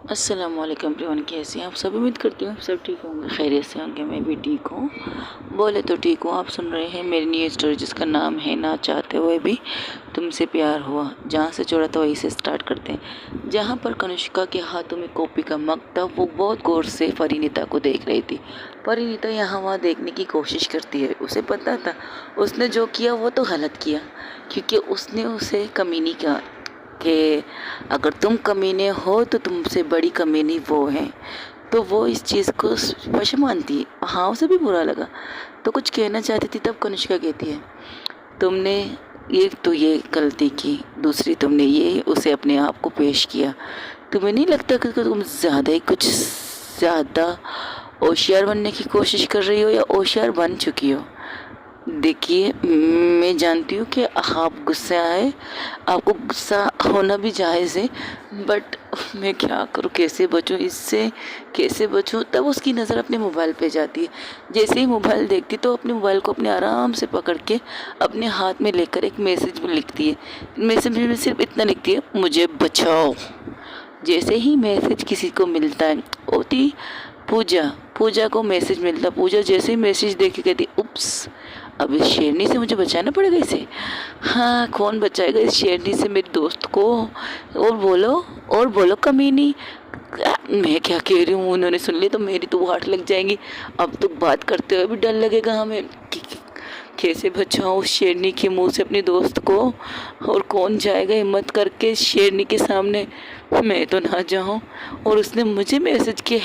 अस्सलाम वालेकुम एवरीवन, कैसे हैं आप सब। उम्मीद करती हूँ आप सब ठीक होंगे, खैरियत से होंगे। मैं भी ठीक हूँ, बोले तो ठीक हूँ। आप सुन रहे हैं मेरी न्यू स्टोरी जिसका नाम है ना चाहते हुए भी तुमसे प्यार हुआ। जहाँ से छोड़ा था वहीं से स्टार्ट करते हैं। जहाँ पर कनिष्का के हाथों में कॉपी का मग था, वो बहुत गौर से परिणीता को देख रही थी। परिणीता यहाँ वहाँ देखने की कोशिश करती है। उसे पता था उसने जो किया वो तो गलत किया, क्योंकि उसने उसे कमीनी का कि अगर तुम कमीने हो तो तुमसे बड़ी कमीनी वो है। तो वो इस चीज़ को पशमानती। हाँ, उसे भी बुरा लगा तो कुछ कहना चाहती थी, तब कनिष्का कहती है तुमने ये गलती की, दूसरी तुमने ये उसे अपने आप को पेश किया। तुम्हें नहीं लगता कि तुम ज़्यादा होशियार बनने की कोशिश कर रही हो या होशियार बन चुकी हो। देखिए, मैं जानती हूँ कि आप गुस्सा है, आपको गुस्सा होना भी जायज़ है, बट मैं क्या करूँ, कैसे बचूँ इससे, कैसे बचूँ। तब उसकी नज़र अपने मोबाइल पे जाती है। जैसे ही मोबाइल देखती तो अपने मोबाइल को अपने आराम से पकड़ के अपने हाथ में लेकर एक मैसेज लिखती है। मैसेज में सिर्फ इतना लिखती है, मुझे बचाओ। जैसे ही मैसेज किसी को मिलता है, होती पूजा पूजा को मैसेज मिलता। पूजा जैसे ही मैसेज देख के कहती, उप्स, अब इस शेरनी से मुझे बचाना पड़ेगा इसे। हाँ, कौन बचाएगा इस शेरनी से मेरे दोस्त को। और बोलो कमीनी। मैं क्या कह रही हूँ, उन्होंने सुन लिया तो मेरी तो वाट लग जाएंगी। अब तो बात करते हुए भी डर लगेगा हमें कि कैसे बचाऊँ उस शेरनी के मुंह से अपने दोस्त को। और कौन जाएगा हिम्मत करके शेरनी के सामने, मैं तो ना जाऊँ। और उसने मुझे मैसेज किया,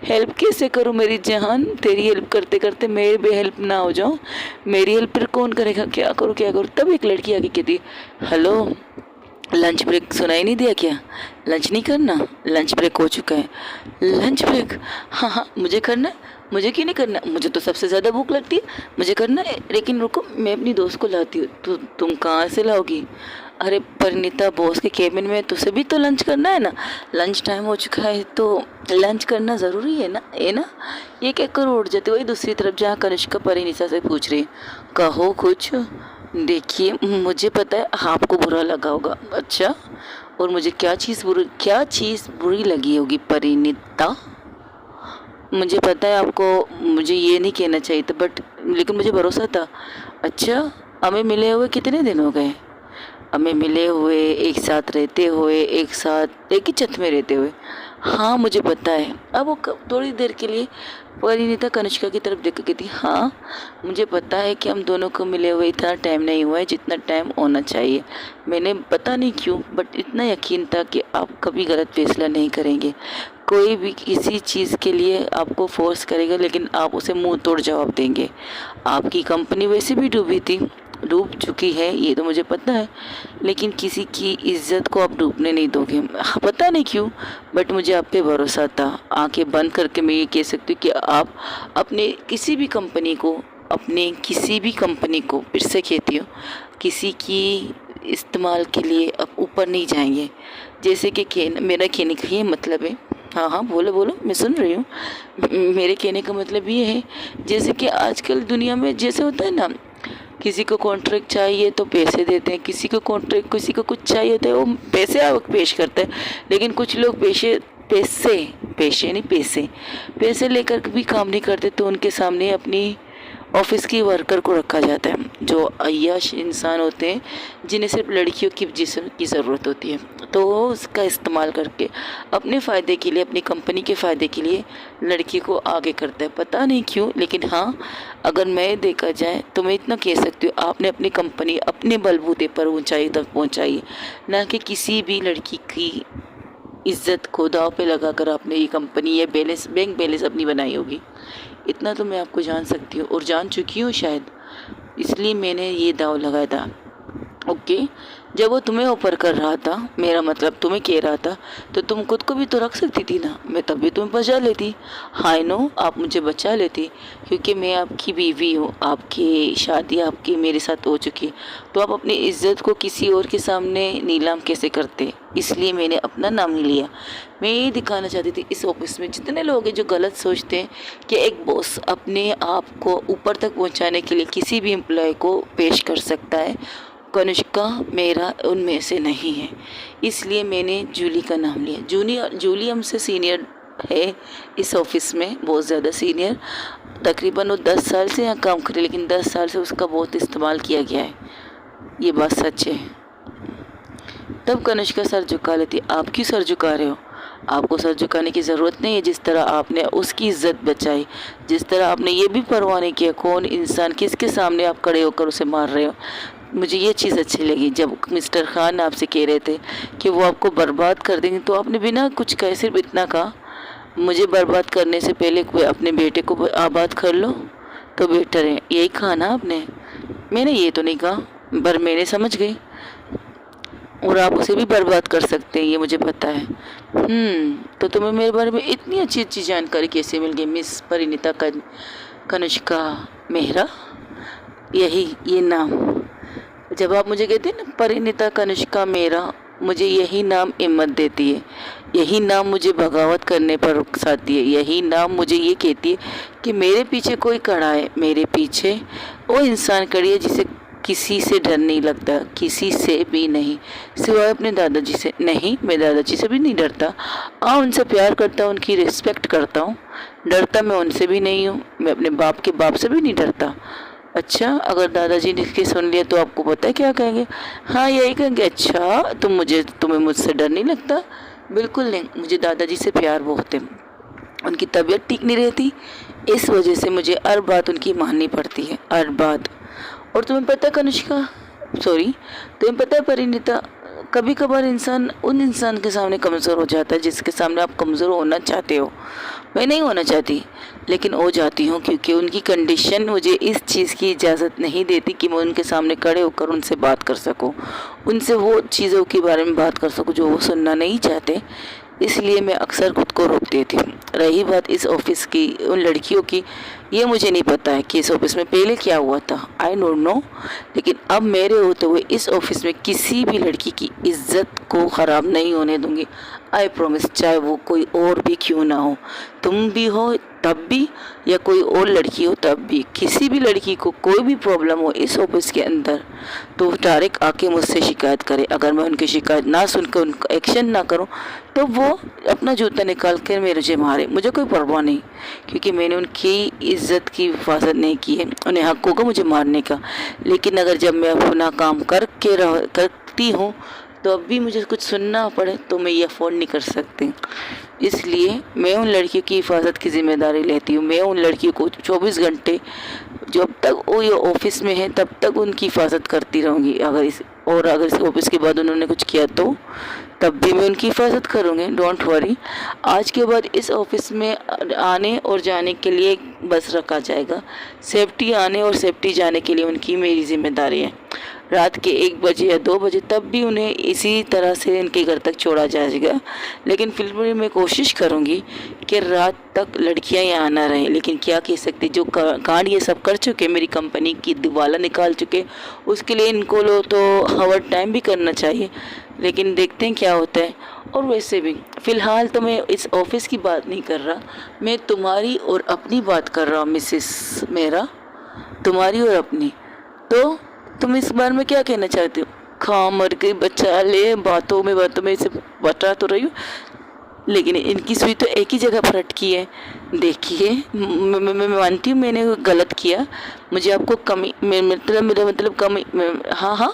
हेल्प कैसे करूँ मेरी जान। तेरी हेल्प करते करते मेरी भी हेल्प ना हो जाऊँ। मेरी हेल्प फिर कौन करेगा, क्या करूँ। तब एक लड़की आगे कहती, हेलो, लंच ब्रेक सुनाई नहीं दिया क्या। लंच नहीं करना, लंच ब्रेक हो चुका है। लंच ब्रेक, हाँ हाँ मुझे करना है। मुझे क्यों नहीं करना, मुझे तो सबसे ज़्यादा भूख लगती है, मुझे करना है। लेकिन रुको, मैं अपनी दोस्त को लाती हूँ। तुम कहाँ से लाओगी। अरे परिणीता, बॉस के केबिन में तुझे भी तो लंच करना है ना। लंच टाइम हो चुका है तो लंच करना ज़रूरी है ना, ये कहकर उठ जाती। वही दूसरी तरफ जहाँ कनिष्का परिणीता से पूछ रही, कहो कुछ। देखिए, मुझे पता है आपको बुरा लगा होगा। अच्छा, और मुझे क्या चीज़ बुरी लगी होगी परिणीता। मुझे पता है आपको मुझे ये नहीं कहना चाहिए था, बट लेकिन मुझे भरोसा था। अच्छा, हमें मिले हुए कितने दिन हो गए। हमें मिले हुए, एक साथ रहते हुए, एक साथ एक ही छत में रहते हुए। हाँ मुझे पता है। अब वो थोड़ी देर के लिए परिणीता कनिष्का की तरफ देख के थी। हाँ, मुझे पता है कि हम दोनों को मिले हुए इतना टाइम नहीं हुआ है जितना टाइम होना चाहिए। मैंने पता नहीं क्यों, बट इतना यकीन था कि आप कभी गलत फैसला नहीं करेंगे। कोई भी किसी चीज़ के लिए आपको फोर्स करेगा, लेकिन आप उसे मुंह तोड़ जवाब देंगे। आपकी कंपनी वैसे भी डूब चुकी है, ये तो मुझे पता है, लेकिन किसी की इज्जत को आप डूबने नहीं दोगे। हाँ, पता नहीं क्यों, बट मुझे आप पे भरोसा था। आंखें बंद करके मैं ये कह सकती हूँ कि आप अपने किसी भी कंपनी को फिर से कहती हूँ, किसी की इस्तेमाल के लिए आप ऊपर नहीं जाएंगे। जैसे कि मेरा कहने का ये मतलब है। हाँ हाँ, बोलो बोलो, मैं सुन रही हूँ। मेरे कहने का मतलब ये है, जैसे कि आजकल दुनिया में जैसे होता है ना, किसी को कॉन्ट्रैक्ट चाहिए तो पैसे देते हैं, किसी को कुछ चाहिए होता है वो पैसे पेश करते हैं। लेकिन कुछ लोग पैसे लेकर भी काम नहीं करते, तो उनके सामने अपनी ऑफिस की वर्कर को रखा जाता है, जो अय्याश इंसान होते हैं, जिन्हें सिर्फ लड़कियों की जिस्म की ज़रूरत होती है। तो वो उसका इस्तेमाल करके अपने फ़ायदे के लिए, अपनी कंपनी के फ़ायदे के लिए लड़की को आगे करता है। पता नहीं क्यों, लेकिन हाँ, अगर मैं देखा जाए तो मैं इतना कह सकती हूँ, आपने अपनी कंपनी अपने बलबूते पर ऊंचाई तक पहुँचाई है, ना कि किसी भी लड़की की इज्जत को दाव पे लगाकर आपने ये कंपनी, ये बैंक बैलेंस अपनी बनाई होगी। इतना तो मैं आपको जान सकती हूँ और जान चुकी हूँ शायद, इसलिए मैंने ये दाव लगाया था। ओके, जब वो तुम्हें ऑफर कर रहा था, मेरा मतलब तुम्हें कह रहा था, तो तुम खुद को भी तो रख सकती थी ना। मैं तब भी तुम्हें बचा लेती। हाय नो, आप मुझे बचा लेती, क्योंकि मैं आपकी बीवी हूँ, आपकी शादी आपकी मेरे साथ हो चुकी। तो आप अपनी इज्जत को किसी और के सामने नीलाम कैसे करते। इसलिए मैंने अपना नाम नहीं लिया। मैं ये दिखाना चाहती थी, इस ऑफिस में जितने लोग हैं जो गलत सोचते हैं कि एक बॉस अपने आप को ऊपर तक पहुंचाने के लिए किसी भी एम्प्लॉय को पेश कर सकता है, कनिष्का मेरा उनमें से नहीं है, इसलिए मैंने जूली का नाम लिया। जूली हमसे सीनियर है इस ऑफिस में, बहुत ज़्यादा सीनियर। तकरीबन वो 10 साल से यहाँ काम करे, लेकिन 10 साल से उसका बहुत इस्तेमाल किया गया है, ये बात सच है। तब कनिष्का सर झुका लेती। आप क्यों सर झुका रहे हो? आपको सर झुकाने की ज़रूरत नहीं है। जिस तरह आपने उसकी इज्जत बचाई, जिस तरह आपने ये भी परवाह नहीं किया कौन इंसान किसके सामने आप खड़े होकर उसे मार रहे हो, मुझे ये चीज़ अच्छी लगी। जब मिस्टर खान आपसे कह रहे थे कि वो आपको बर्बाद कर देंगे, तो आपने बिना कुछ कहे सिर्फ इतना कहा, मुझे बर्बाद करने से पहले कोई अपने बेटे को आबाद कर लो तो बेटर है। यही कहा ना आपने? मैंने ये तो नहीं कहा, पर मैंने समझ गई। और आप उसे भी बर्बाद कर सकते हैं, ये मुझे पता है। तो तुम्हें मेरे बारे में इतनी अच्छी अच्छी जानकारी कैसे मिल गई मिस परिणीता कनिष्का मेहरा? यही ये नाम, जब आप मुझे कहते हैं ना परिणीता कनिष्का मेहरा, मुझे यही नाम हिम्मत देती है, यही नाम मुझे बगावत करने पर उकसाती है, यही नाम मुझे ये कहती है कि मेरे पीछे कोई खड़ा है, मेरे पीछे वो इंसान खड़ी है जिसे किसी से डर नहीं लगता, किसी से भी नहीं, सिवाय अपने दादाजी से। नहीं, मैं दादाजी से भी नहीं डरता। उनसे प्यार करता हूँ, उनकी रिस्पेक्ट करता हूँ, डरता मैं उनसे भी नहीं हूँ। मैं अपने बाप के बाप से भी नहीं डरता। अच्छा, अगर दादाजी ने इसके सुन लिया तो आपको पता है क्या कहेंगे? हाँ, यही कहेंगे, अच्छा तुम्हें मुझसे डर नहीं लगता? बिल्कुल नहीं, मुझे दादाजी से प्यार बहुत है। उनकी तबीयत ठीक नहीं रहती, इस वजह से मुझे हर बात उनकी माननी पड़ती है, हर बात। और तुम्हें पता है तुम्हें पता है परिणीता, कभी कभार इंसान उन इंसान के सामने कमज़ोर हो जाता है जिसके सामने आप कमज़ोर होना चाहते हो। मैं नहीं होना चाहती, लेकिन हो जाती हूँ, क्योंकि उनकी कंडीशन मुझे इस चीज़ की इजाज़त नहीं देती कि मैं उनके सामने खड़े होकर उनसे बात कर सकूँ, उनसे वो चीज़ों के बारे में बात कर सकूँ जो वो सुनना नहीं चाहते। इसलिए मैं अक्सर खुद को रोक देती हूँ। रही बात इस ऑफिस की, उन लड़कियों की, ये मुझे नहीं पता है कि इस ऑफिस में पहले क्या हुआ था, आई डोंट नो। लेकिन अब मेरे होते हुए इस ऑफिस में किसी भी लड़की की इज्जत को ख़राब नहीं होने दूंगी, आई प्रॉमिस। चाहे वो कोई और भी क्यों ना हो, तुम भी हो तब भी, या कोई और लड़की हो तब भी, किसी भी लड़की को कोई भी प्रॉब्लम हो इस ऑफिस के अंदर, तो डायरेक्ट आके मुझसे शिकायत करे। अगर मैं उनकी शिकायत ना सुनकर उनका एक्शन ना करूं, तो वो अपना जूता निकाल कर मुझे मारे, मुझे कोई परवाह नहीं, क्योंकि मैंने उनकी इज्जत की हिफाजत नहीं की है, उन्हें हक होगा मुझे मारने का। लेकिन अगर जब मैं अपना काम करती हूँ तो अब भी मुझे कुछ सुनना पड़े तो मैं ये अफोर्ड नहीं कर सकती। इसलिए मैं उन लड़कियों की हिफाजत की जिम्मेदारी लेती हूँ। मैं उन लड़कियों को 24 घंटे जब तक वो ये ऑफिस में है तब तक उनकी हिफाजत करती रहूँगी। अगर इस ऑफिस के बाद उन्होंने कुछ किया तो तब भी मैं उनकी हिफाजत करूँगी, डोंट वरी। आज के बाद इस ऑफिस में आने और जाने के लिए बस रखा जाएगा, सेफ्टी आने और सेफ्टी जाने के लिए उनकी मेरी जिम्मेदारी है। रात के 1 बजे या 2 बजे तब भी उन्हें इसी तरह से इनके घर तक छोड़ा जाएगा, लेकिन फिर भी मैं कोशिश करूँगी कि रात तक लड़कियां यहाँ ना रहें। लेकिन क्या कह सकते, जो कांड ये सब कर चुके, मेरी कंपनी की दिवाला निकाल चुके, उसके लिए इनको लो तो ओवर टाइम भी करना चाहिए, लेकिन देखते हैं क्या होता है। और वैसे भी फ़िलहाल तो मैं इस ऑफिस की बात नहीं कर रहा, मैं तुम्हारी और अपनी बात कर रहा हूँ मिसेस मेरा, तुम्हारी और अपनी। तो तुम इस बारे में क्या कहना चाहते हो? खा मर गई, बचा ले, बातों में इसे बता तो रही हूँ, लेकिन इनकी सुई तो एक ही जगह पर अटकी है। देखिए, मैं मानती हूँ मैंने गलत किया, मुझे आपको कमी, मेरा मतलब कमी, हाँ,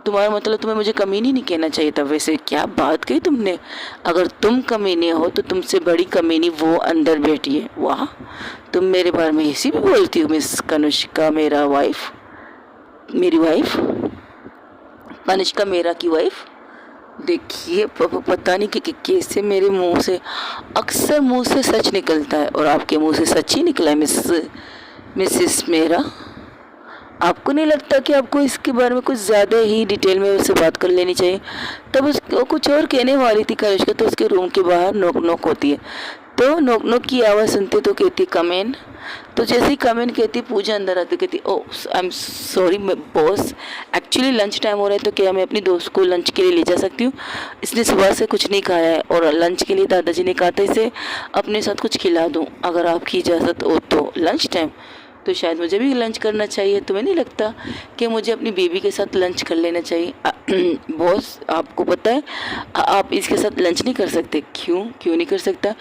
तुम्हारा मतलब तुम्हें मुझे कमीनी नहीं कहना चाहिए था। वैसे क्या बात कही तुमने, अगर तुम कमीने हो तो तुमसे बड़ी कमीनी वो अंदर बैठी है। वाह, तुम मेरे बारे में ऐसी भी बोलती हो मिस कनिष्का मेरी वाइफ, कनिष्का मेरा की वाइफ। देखिए, पता नहीं कि कैसे मेरे मुंह से अक्सर सच निकलता है, और आपके मुंह से सच ही निकला है मिसेस मेरा। आपको नहीं लगता कि आपको इसके बारे में कुछ ज़्यादा ही डिटेल में उससे बात कर लेनी चाहिए? तब उसको कुछ और कहने वाली थी कनिष्का, तो उसके रूम के बाहर नोक नोक होती है, तो नोक नोक की आवाज़ सुनते तो कहती कम इन। तो जैसे ही कम इन कहती, पूजा अंदर आती, कहती oh I am sorry boss, actually lunch time हो रहा है, तो क्या मैं अपनी दोस्त को लंच के लिए ले जा सकती हूँ? इसने सुबह से कुछ नहीं खाया है, और लंच के लिए दादाजी ने कहा था इसे अपने साथ कुछ खिला दूँ, अगर आपकी इजाज़त हो तो। Lunch time? तो शायद मुझे भी लंच करना चाहिए। तुम्हें नहीं लगता कि मुझे अपनी बेबी के साथ लंच कर लेना चाहिए? बॉस, आपको पता है आप इसके साथ लंच नहीं कर सकते। क्यों क्यों नहीं कर सकता?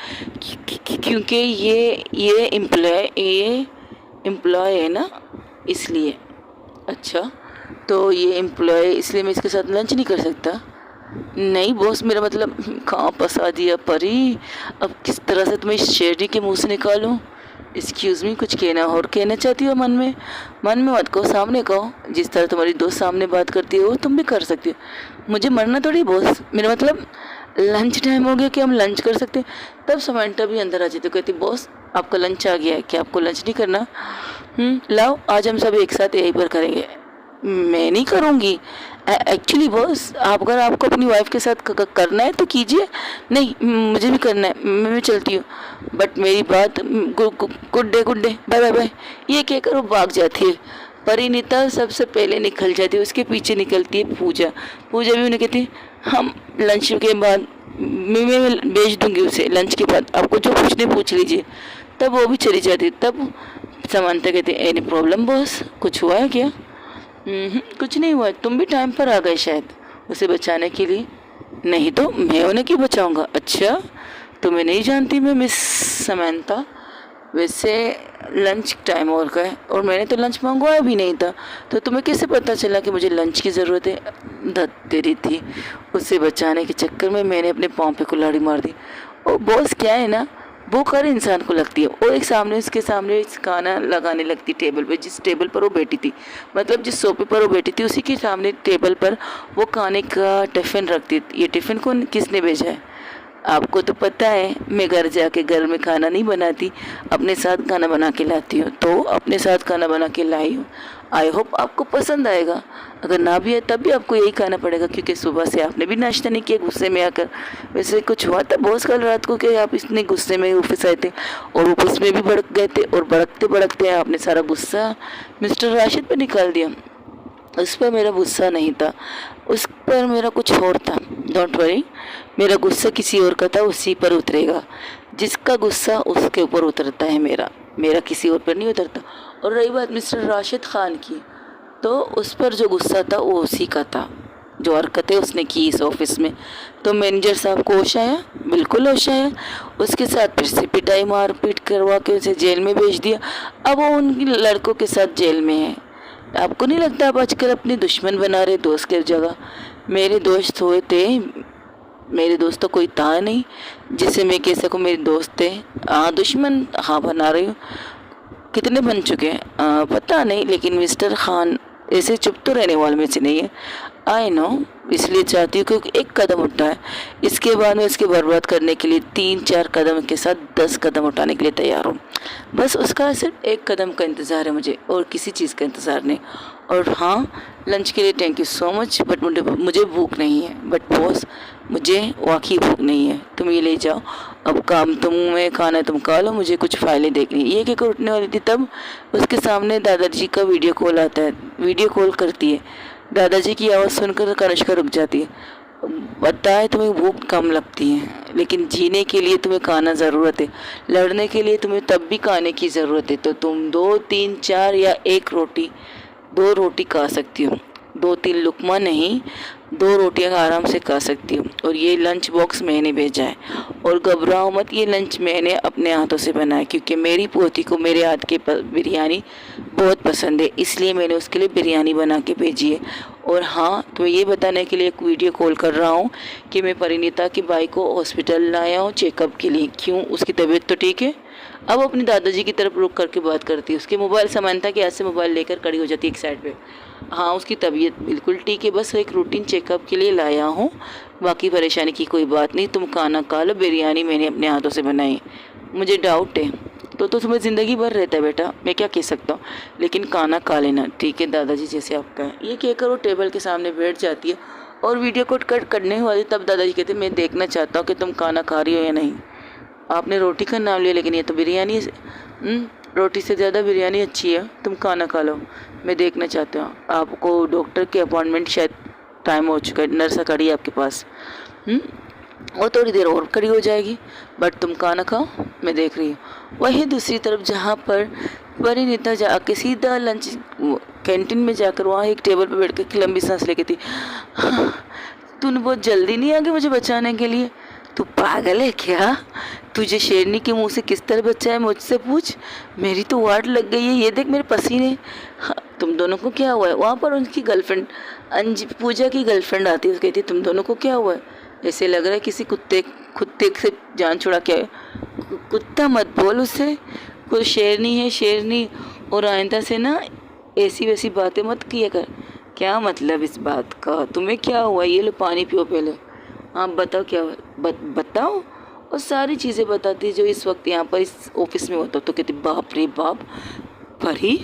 क्योंकि ये एम्प्लॉय है ना, इसलिए। अच्छा, तो ये एम्प्लॉय इसलिए मैं इसके साथ लंच नहीं कर सकता? नहीं बॉस, मेरा मतलब कहाँ फंसा दिया परी। अब किस तरह से तुम्हें इस शेरनी के मुंह से निकालूं? एक्सक्यूज़ मी, कुछ कहना और कहना चाहती हो? मन में मत कहो, सामने कहो। जिस तरह तुम्हारी दोस्त सामने बात करती है वो तुम भी कर सकती हो। मुझे मरना थोड़ी बॉस, मेरा मतलब लंच टाइम हो गया कि हम लंच कर सकते हैं। तब समंता भी अंदर आ जाती, कहती बॉस आपका लंच आ गया है, क्या आपको लंच नहीं करना? लाओ आज हम सब एक साथ यहीं पर करेंगे। मैं नहीं करूँगी एक्चुअली बॉस, आप अगर आपको अपनी वाइफ के साथ करना है तो कीजिए। नहीं, मुझे भी करना है, मैं चलती हूँ। बट मेरी बात, good day bye bye bye, ये कहकर वो भाग जाती है। परिणीता सबसे पहले निकल जाती है, उसके पीछे निकलती है पूजा भी उन्हें कहती है हम लंच के बाद मैं भेज दूंगी उसे, लंच के बाद आपको जो पूछने पूछ लीजिए। तब वो भी चली जाती। तब समानता कहती है एनी प्रॉब्लम बॉस, कुछ हुआ है क्या? कुछ नहीं हुआ, तुम भी टाइम पर आ गए शायद उसे बचाने के लिए। नहीं तो मैं उन्हें क्यों बचाऊंगा? अच्छा, तुम्हें नहीं जानती मैं मिस समानता। वैसे लंच टाइम और का है और मैंने तो लंच मंगवाया भी नहीं था, तो तुम्हें कैसे पता चला कि मुझे लंच की ज़रूरत है? धत तेरी थी, उसे बचाने के चक्कर में मैंने अपने पाँव पे कुल्हाड़ी मार दी। और बॉस क्या है ना, भूख हर इंसान को लगती है। और उसके सामने खाना लगाने लगती टेबल पे, जिस टेबल पर वो बैठी थी, मतलब जिस सोफे पर वो बैठी थी उसी के सामने टेबल पर वो खाने का टिफ़िन रखती। ये टिफ़िन को किसने भेजा है? आपको तो पता है मैं घर में खाना नहीं बनाती, अपने साथ खाना बना के लाती हूँ। तो अपने साथ खाना बना के लाई हूँ। आई होप आपको पसंद आएगा। अगर ना भी है तब भी आपको यही खाना पड़ेगा, क्योंकि सुबह से आपने भी नाश्ता नहीं किया गुस्से में आकर। वैसे कुछ हुआ था बॉस कल रात को कि आप इतने गुस्से में ऑफिस आए थे और ऑफिस में भी भड़क गए थे, और भड़कते भड़कते आपने सारा गुस्सा मिस्टर राशिद पर निकाल दिया। उस पर मेरा गुस्सा नहीं था, उस पर मेरा कुछ और था। डोंट वरी, मेरा गुस्सा किसी और का था, उसी पर उतरेगा। जिसका गुस्सा उसके ऊपर उतरता है, मेरा किसी और पर नहीं उतरता। और रही बात मिस्टर राशिद खान की, तो उस पर जो गुस्सा था वो उसी का था, जो हरकतें उसने की इस ऑफिस में। तो मैनेजर साहब को होश आया, बिल्कुल होश आया। उसके साथ फिर से पिटाई मारपीट करवा के उसे जेल में भेज दिया। अब वो उन लड़कों के साथ जेल में है। आपको नहीं लगता आप आजकल अपने दुश्मन बना रहे दोस्त की जगह? मेरे दोस्त हुए थे, मेरे दोस्त तो कोई था नहीं जिसे मैं कह सकूँ मेरे दोस्त थे। हाँ दुश्मन, हाँ बना रही हूँ। कितने बन चुके हैं पता नहीं, लेकिन मिस्टर खान ऐसे चुप तो रहने वाले में से नहीं है। आई नो, इसलिए चाहती हूँ क्योंकि एक कदम उठाए, इसके बाद में इसके बर्बाद करने के लिए 3-4 कदम के साथ 10 कदम उठाने के लिए तैयार हूँ। बस उसका सिर्फ एक कदम का इंतज़ार है मुझे, और किसी चीज़ का इंतज़ार नहीं। और हाँ, लंच के लिए thank you so much, but मुझे भूख नहीं है। बट बॉस, मुझे वाकई भूख नहीं है, तुम ये ले जाओ। अब काम तुम्हें खाना तुम खा लो, मुझे कुछ फाइलें देखनी। ये क्या उठने वाली थी, तब उसके सामने दादाजी का वीडियो कॉल आता है। वीडियो कॉल करती है, दादाजी की आवाज़ सुनकर कनिष्का रुक जाती है। पता है तुम्हें भूख कम लगती है, लेकिन जीने के लिए तुम्हें खाना ज़रूरत है, लड़ने के लिए तुम्हें तब भी खाने की ज़रूरत है। तो तुम 2-3-4 या 1 रोटी, 2 रोटी खा सकती हो। 2-3 लुकमा नहीं, 2 रोटियां आराम से खा सकती हूँ। और ये लंच बॉक्स मैंने भेजा है, और घबराओ मत, ये लंच मैंने अपने हाथों से बनाया, क्योंकि मेरी पोती को मेरे हाथ की बिरयानी बहुत पसंद है, इसलिए मैंने उसके लिए बिरयानी बना के भेजी है। और हाँ, तो ये बताने के लिए एक वीडियो कॉल कर रहा हूँ कि मैं परिणीता की बाई को हॉस्पिटल लाया हूँ चेकअप के लिए। क्यों, उसकी तबीयत तो ठीक है? अब अपनी दादाजी की तरफ रुक करके बात करती है। उसके मोबाइल समानता के हाथ से मोबाइल लेकर खड़ी हो जाती है एक साइड पे। हाँ, उसकी तबीयत बिल्कुल ठीक है, बस एक रूटीन चेकअप के लिए लाया हूँ, बाकी परेशानी की कोई बात नहीं। तुम खाना खा लो, बिरयानी मैंने अपने हाथों से बनाई। मुझे डाउट है तो तुम्हें ज़िंदगी भर रहता है बेटा, मैं क्या कह सकता हूँ, लेकिन खाना खा लेना, ठीक है दादाजी जैसे आपका है। ये कहकर वो टेबल के सामने बैठ जाती है और वीडियो को कट करने वाली। तब दादाजी कहते मैं देखना चाहता हूँ कि तुम खाना खा रही हो या नहीं। आपने रोटी का नाम लिया, लेकिन ये तो बिरयानी है। रोटी से ज़्यादा बिरयानी अच्छी है, तुम खाना खा लो, मैं देखना चाहता हूँ। आपको डॉक्टर की अपॉइंटमेंट शायद टाइम हो चुका है, नर्स खड़ी है आपके पास। वो थोड़ी देर और खड़ी हो जाएगी, बट तुम खाना खाओ, मैं देख रही हूँ। वहीं दूसरी तरफ जहाँ पर परिणीता जाके सीधा लंच कैंटीन में जाकर वहाँ एक टेबल पर बैठ के लंबी सांस लेके थी। तूने बहुत जल्दी नहीं आ गई मुझे बचाने के लिए? तू पागल है क्या? तुझे शेरनी के मुंह से किस तरह बच्चा है मुझसे पूछ। मेरी तो वाट लग गई है, ये देख मेरे पसीने। हाँ, तुम दोनों को क्या हुआ है? वहाँ पर उनकी गर्लफ्रेंड पूजा की गर्लफ्रेंड आती है, कहती तुम दोनों को क्या हुआ है? ऐसे लग रहा है किसी कुत्ते कुत्ते से जान छुड़ा के आए। कुत्ता मत बोल उससे, कोई शेरनी है शेरनी। और आइंदा से ना ऐसी वैसी बातें मत किया कर। क्या मतलब इस बात का? तुम्हें क्या हुआ? ये लो पानी पियो पहले। हाँ बताओ क्या हुआ? बताओ। और सारी चीज़ें बताती जो इस वक्त यहाँ पर इस ऑफिस में होता। तो कहती बाप रे बाप, Pari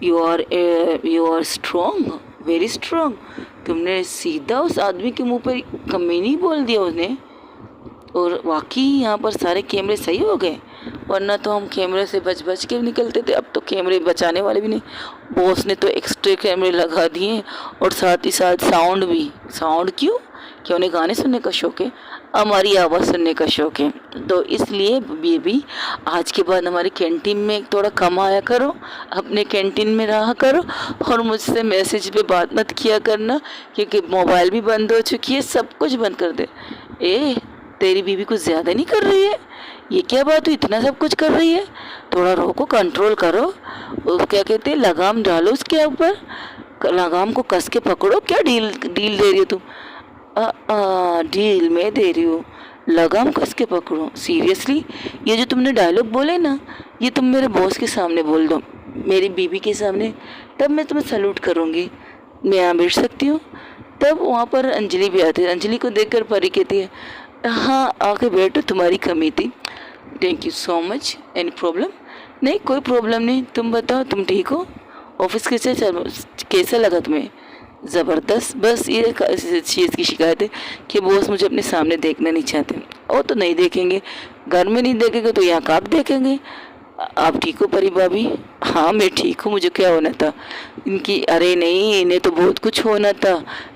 you are strong, very strong. तुमने सीधा उस आदमी के मुंह पर कमीनी बोल दिया उसने। और वाकई यहाँ पर सारे कैमरे सही हो गए, वरना तो हम कैमरे से बच बच के निकलते थे। अब तो कैमरे बचाने वाले भी नहीं, बॉस ने तो एक्स्ट्रा कैमरे लगा दिए। और साथ ही साथ साउंड भी। साउंड क्यों? क्या उन्हें गाने सुनने का शौक है? हमारी आवाज़ सुनने का शौक है। तो इसलिए बेबी आज के बाद हमारी कैंटीन में थोड़ा कम आया करो, अपने कैंटीन में रहा करो, और मुझसे मैसेज पे बात मत किया करना, क्योंकि मोबाइल भी बंद हो चुकी है, सब कुछ बंद कर दे। तेरी बीवी कुछ ज़्यादा नहीं कर रही है? ये क्या बात हुई, इतना सब कुछ कर रही है? थोड़ा रोको, कंट्रोल करो। क्या कहते हैं, लगाम डालो उसके ऊपर, लगाम को कस के पकड़ो। क्या डील डील दे रही हो तुम? डील मैं दे रही हूँ, लगाम कस के पकड़ो। सीरियसली ये जो तुमने डायलॉग बोले ना, ये तुम मेरे बॉस के सामने बोल दो, मेरी बीवी के सामने, तब मैं तुम्हें सैल्यूट करूँगी। मैं यहाँ बैठ सकती हूँ? तब वहाँ पर अंजलि भी आती है। अंजलि को देखकर परी कहती है हाँ आके बैठो, तुम्हारी कमी थी। Thank you so much. Any problem? नहीं कोई प्रॉब्लम नहीं। तुम बताओ, तुम ठीक हो? ऑफिस कैसा लगा तुम्हें? ज़बरदस्त। बस ये चीज़ की शिकायत है कि बॉस मुझे अपने सामने देखना नहीं चाहते। वो तो नहीं देखेंगे, घर में नहीं देखेंगे तो यहाँ कब देखेंगे। आप ठीक हो परी भाभी? हाँ मैं ठीक हूँ। मुझे क्या होना था इनकी? अरे नहीं, इन्हें तो बहुत कुछ होना था।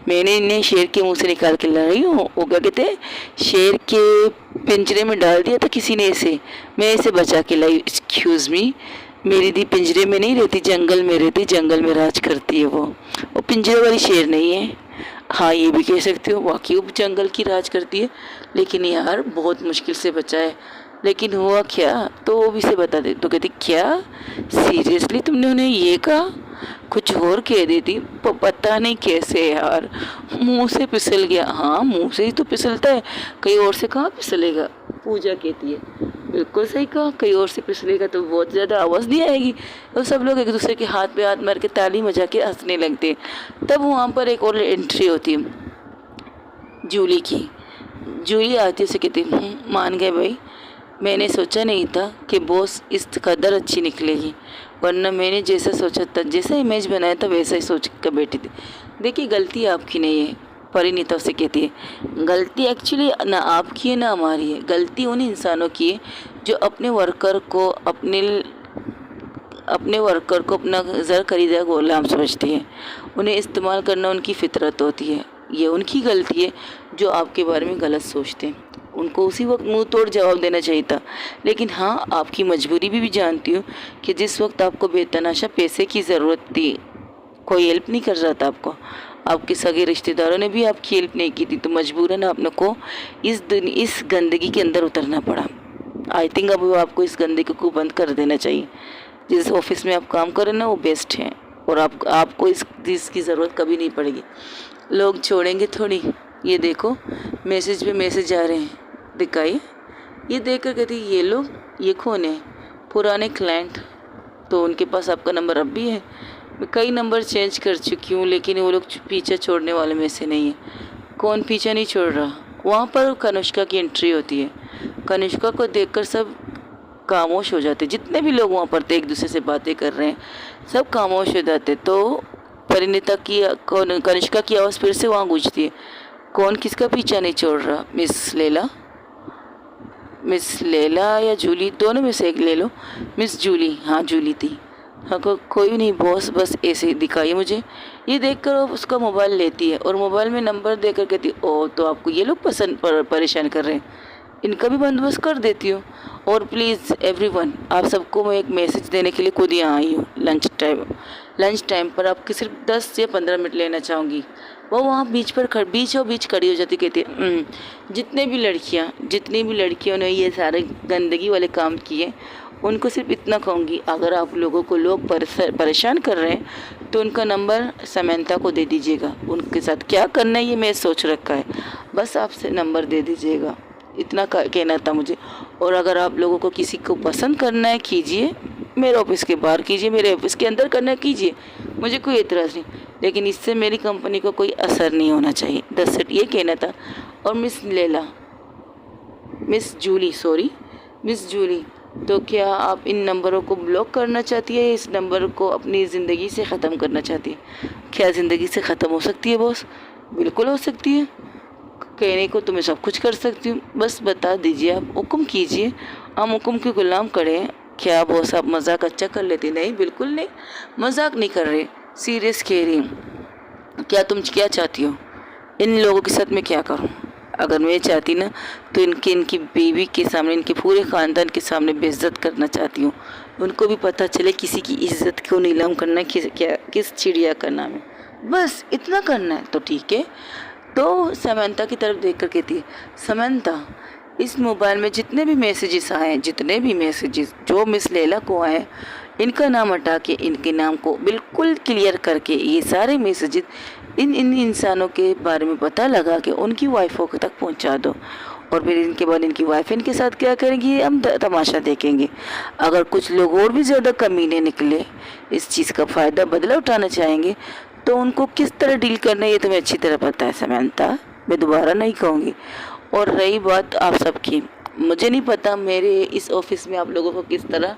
मैंने इन्हें शेर के मुंह से निकाल के लाई हूँ। वो क्या कहते हैं, शेर के पिंजरे में डाल दिया था किसी ने इसे, मैं इसे बचा के लाई। एक्सक्यूज़ मी, मेरी दी पिंजरे में नहीं रहती, जंगल में रहती, जंगल में राज करती है वो पिंजरे वाली शेर नहीं है। हाँ ये भी कह सकते हो, वाकई वो जंगल की राज करती है। लेकिन यार बहुत मुश्किल से बचा है। लेकिन हुआ क्या, तो वो भी से बता दे। तो कहती क्या सीरियसली तुमने उन्हें ये कहा? कुछ और कह देती, पता नहीं कैसे यार, मुंह से फिसल गया। हाँ मुंह से ही तो फिसलता है, कहीं और से कहाँ फिसलेगा? पूजा कहती है बिल्कुल सही कहा, कहीं और से फिसलेगा तो बहुत ज़्यादा आवाज़ नहीं आएगी। तो सब लोग एक दूसरे के हाथ पे हाथ मार के ताली बजा के हंसने लगते हैं। तब वहाँ पर एक और एंट्री होती है जूली की। जूली आती है, से कहती मान गए भाई, मैंने सोचा नहीं था कि बॉस इस कदर अच्छी निकलेगी, वरना मैंने जैसा सोचा था, जैसा इमेज बनाया था वैसा ही सोच कर बैठी थी। देखिए गलती आपकी नहीं है, परिणीता से कहती है। गलती एक्चुअली ना आपकी है ना हमारी है, गलती उन इंसानों की है जो अपने वर्कर को अपना ज़र खरीदा गुलाम समझती है। उन्हें इस्तेमाल करना उनकी फितरत होती है। ये उनकी गलती है जो आपके बारे में गलत सोचते हैं। उनको उसी वक्त मुंह तोड़ जवाब देना चाहिए था। लेकिन हाँ आपकी मजबूरी भी जानती हूँ कि जिस वक्त आपको बेतनाशा पैसे की ज़रूरत थी, कोई हेल्प नहीं कर रहा था आपको, आपके सगे रिश्तेदारों ने भी आपकी हेल्प नहीं की थी, तो मजबूरन आपने को इस गंदगी के अंदर उतरना पड़ा। आई थिंक अब आपको इस गंदगी को बंद कर देना चाहिए। जिस ऑफिस में आप काम करें ना वो बेस्ट है, और आपको इसकी ज़रूरत कभी नहीं पड़ेगी। लोग छोड़ेंगे थोड़ी। ये देखो मैसेज पे मैसेज आ रहे हैं, दिखाई। ये देखकर कहती ये लोग, ये कौन है? पुराने क्लाइंट। तो उनके पास आपका नंबर अब भी है? मैं कई नंबर चेंज कर चुकी हूँ, लेकिन वो लोग पीछा छोड़ने वाले में से नहीं है। कौन पीछा नहीं छोड़ रहा? वहाँ पर कनिष्का की एंट्री होती है। कनिष्का को देखकर सब खामोश हो जाते, जितने भी लोग वहाँ पर थे एक दूसरे से बातें कर रहे हैं, सब खामोश हो जाते। तो परिणीता की कनिष्का की आवाज़ फिर से वहाँ गूंजती है, कौन किसका पीछा नहीं छोड़ रहा? मिस लेला या जूली, दोनों में से एक ले लो। मिस जूली, हाँ जूली थी। हाँ कोई नहीं बॉस, बस ऐसे दिखाइए मुझे ये देखकर वो उसका मोबाइल लेती है और मोबाइल में नंबर देकर कहती है, ओ तो आपको ये लोग परेशान कर रहे हैं, इनका भी बंदोबस्त कर देती हूँ। और प्लीज़ एवरीवन, आप सबको मैं एक मैसेज देने के लिए खुद यहाँ आई हूँ। लंच टाइम पर आपके सिर्फ 10 या 15 मिनट लेना चाहूँगी। वो वहाँ बीच खड़ी हो जाती, कहती है, जितनी भी लड़कियों ने ये सारे गंदगी वाले काम किए, उनको सिर्फ इतना कहूँगी, अगर आप लोगों को लोग परेशान कर रहे हैं तो उनका नंबर समंता को दे दीजिएगा। उनके साथ क्या करना है ये मैं सोच रखा है, बस आपसे नंबर दे दीजिएगा। इतना कहना था मुझे। और अगर आप लोगों को किसी को पसंद करना है कीजिए, मेरे ऑफिस के बाहर कीजिए, मेरे ऑफिस के अंदर करना है कीजिए, मुझे कोई एतराज़ नहीं, लेकिन इससे मेरी कंपनी को कोई असर नहीं होना चाहिए। 10 ये कहना था। और मिस जूली, तो क्या आप इन नंबरों को ब्लॉक करना चाहती है? इस नंबर को अपनी ज़िंदगी से ख़त्म करना चाहती है? क्या ज़िंदगी से ख़त्म हो सकती है बॉस? बिल्कुल हो सकती है। कहने को तो मैं सब कुछ कर सकती हूँ, बस बता दीजिए, आप हुक्म कीजिए, हम हुक्म के गुलाम खड़े हैं। क्या बॉस आप मजाक अच्छा कर लेती? नहीं, बिल्कुल नहीं, मजाक नहीं कर रहे, सीरियस कह रही हूँ। क्या चाहती हो? इन लोगों के साथ मैं क्या करूँ? अगर मैं चाहती ना तो इनकी बीवी के सामने, इनके पूरे ख़ानदान के सामने बेइज्जत करना चाहती हूँ। उनको भी पता चले किसी की इज्जत को नीलाम करना किस चिड़िया का नाम है। बस इतना करना है तो ठीक है। तो समंता की तरफ देखकर कहती है, समंता, इस मोबाइल में जितने भी मैसेजेस जो मिस लैला को आए, इनका नाम हटा के इनके नाम को बिल्कुल क्लियर करके ये सारे मैसेजेस इन इंसानों के बारे में पता लगा के उनकी वाइफों तक पहुंचा दो। और फिर इनके बाद इनकी वाइफ इनके साथ क्या करेंगी, हम तमाशा देखेंगे। अगर कुछ लोग और भी ज़्यादा कमीने निकले, इस चीज़ का फ़ायदा बदला उठाना चाहेंगे, तो उनको किस तरह डील करना है ये तुम्हें अच्छी तरह पता है समंता, मैं दोबारा नहीं कहूँगी। और रही बात आप सबकी, मुझे नहीं पता मेरे इस ऑफिस में आप लोगों को किस तरह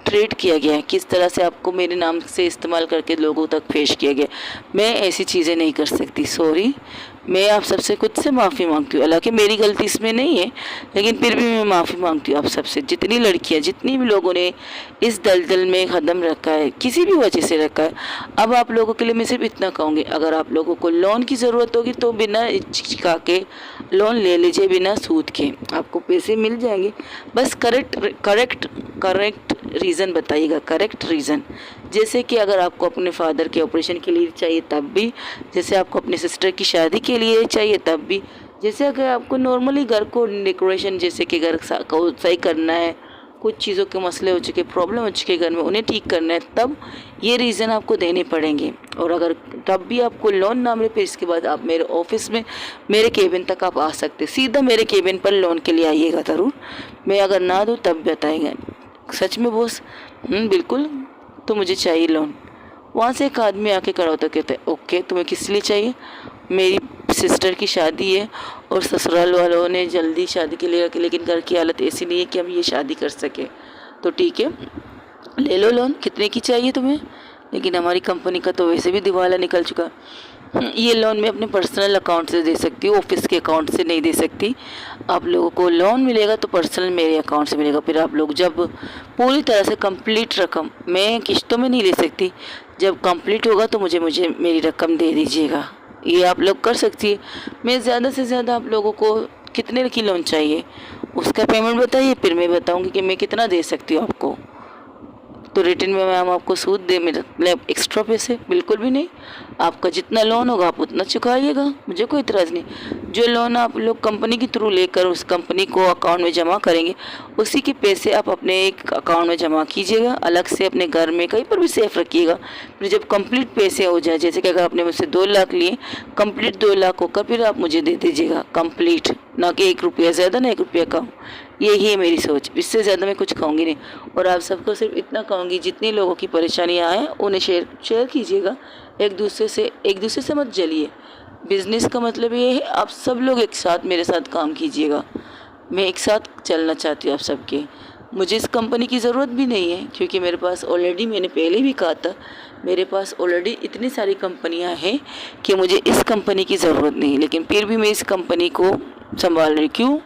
ट्रीट किया गया है, किस तरह से आपको मेरे नाम से इस्तेमाल करके लोगों तक पेश किया गया। मैं ऐसी चीज़ें नहीं कर सकती, सॉरी। मैं आप सबसे खुद से माफ़ी मांगती हूँ, हालांकि मेरी गलती इसमें नहीं है, लेकिन फिर भी मैं माफ़ी मांगती हूँ आप सबसे। जितनी लड़कियाँ, जितनी भी लोगों ने इस दलदल में कदम रखा है, किसी भी वजह से रखा है, अब आप लोगों के लिए मैं सिर्फ इतना कहूँगी, अगर आप लोगों को लोन की ज़रूरत होगी तो बिना हिचका के लोन ले लीजिए, बिना सूद के आपको पैसे मिल जाएंगे। बस करेक्ट रीज़न बताइएगा, करेक्ट रीज़न। जैसे कि अगर आपको अपने फादर के ऑपरेशन के लिए चाहिए तब भी, जैसे आपको अपने सिस्टर की शादी के लिए चाहिए तब भी, जैसे अगर आपको नॉर्मली घर को डेकोरेशन, जैसे कि घर को सही करना है, कुछ चीज़ों के मसले हो चुके, प्रॉब्लम हो चुके घर में, उन्हें ठीक करना है, तब ये रीज़न आपको देने पड़ेंगे। और अगर तब भी आपको लोन ना मिले, फिर इसके बाद आप मेरे ऑफिस में, मेरे केबिन तक आप आ सकते, सीधा मेरे केबिन पर लोन के लिए आइएगा ज़रूर। मैं अगर ना दूँ तब बताएंगे। सच में बॉस? बिल्कुल, तो मुझे चाहिए लोन। वहाँ से एक आदमी आके खड़ा होता, कहता है, ओके तुम्हें किस लिए चाहिए? मेरी सिस्टर की शादी है और ससुराल वालों ने जल्दी शादी के लिए रखी, लेकिन घर की हालत ऐसी नहीं है कि हम ये शादी कर सके, तो ठीक है ले लो लोन। कितने की चाहिए तुम्हें? लेकिन हमारी कंपनी का तो वैसे भी दिवाला निकल चुका। ये लोन मैं अपने पर्सनल अकाउंट से दे सकती हूँ, ऑफिस के अकाउंट से नहीं दे सकती। आप लोगों को लोन मिलेगा तो पर्सनल मेरे अकाउंट से मिलेगा। फिर आप लोग जब पूरी तरह से कंप्लीट रकम, मैं किश्तों में नहीं ले सकती, जब कंप्लीट होगा तो मुझे मेरी रकम दे दीजिएगा। ये आप लोग कर सकती है। मैं ज़्यादा से ज़्यादा आप लोगों को कितने की लोन चाहिए उसका पेमेंट बताइए, फिर मैं बताऊँगी कि मैं कितना दे सकती हूँ आपको। तो रिटर्न में हम आपको सूद दे, मतलब एक्स्ट्रा पैसे बिल्कुल भी नहीं। आपका जितना लोन होगा आप उतना चुकाइएगा, मुझे कोई इतराज़ नहीं। जो लोन आप लोग कंपनी के थ्रू लेकर उस कंपनी को अकाउंट में जमा करेंगे, उसी के पैसे आप अपने एक अकाउंट में जमा कीजिएगा, अलग से अपने घर में कहीं पर भी सेफ रखिएगा। फिर जब कंप्लीट पैसे हो जाए, जैसे कि अगर आपने मुझसे 2 लाख लिए, कंप्लीट 2 लाख होकर फिर आप मुझे दे दीजिएगा कंप्लीट, ना कि 1 रुपया ज़्यादा ना 1 रुपया कम। यही है मेरी सोच, इससे ज़्यादा मैं कुछ कहूँगी नहीं। और आप सबको सिर्फ इतना कहूँगी, जितनी लोगों की परेशानियाँ आएँ उन्हें शेयर कीजिएगा, एक दूसरे से मत जलिए। बिज़नेस का मतलब ये है आप सब लोग एक साथ मेरे साथ काम कीजिएगा। मैं एक साथ चलना चाहती हूँ आप सबके। मुझे इस कंपनी की ज़रूरत भी नहीं है, क्योंकि मेरे पास ऑलरेडी, मैंने पहले भी कहा था, मेरे पास ऑलरेडी इतनी सारी कंपनियां हैं कि मुझे इस कंपनी की ज़रूरत नहीं। लेकिन फिर भी मैं इस कंपनी को संभाल रही। क्यों?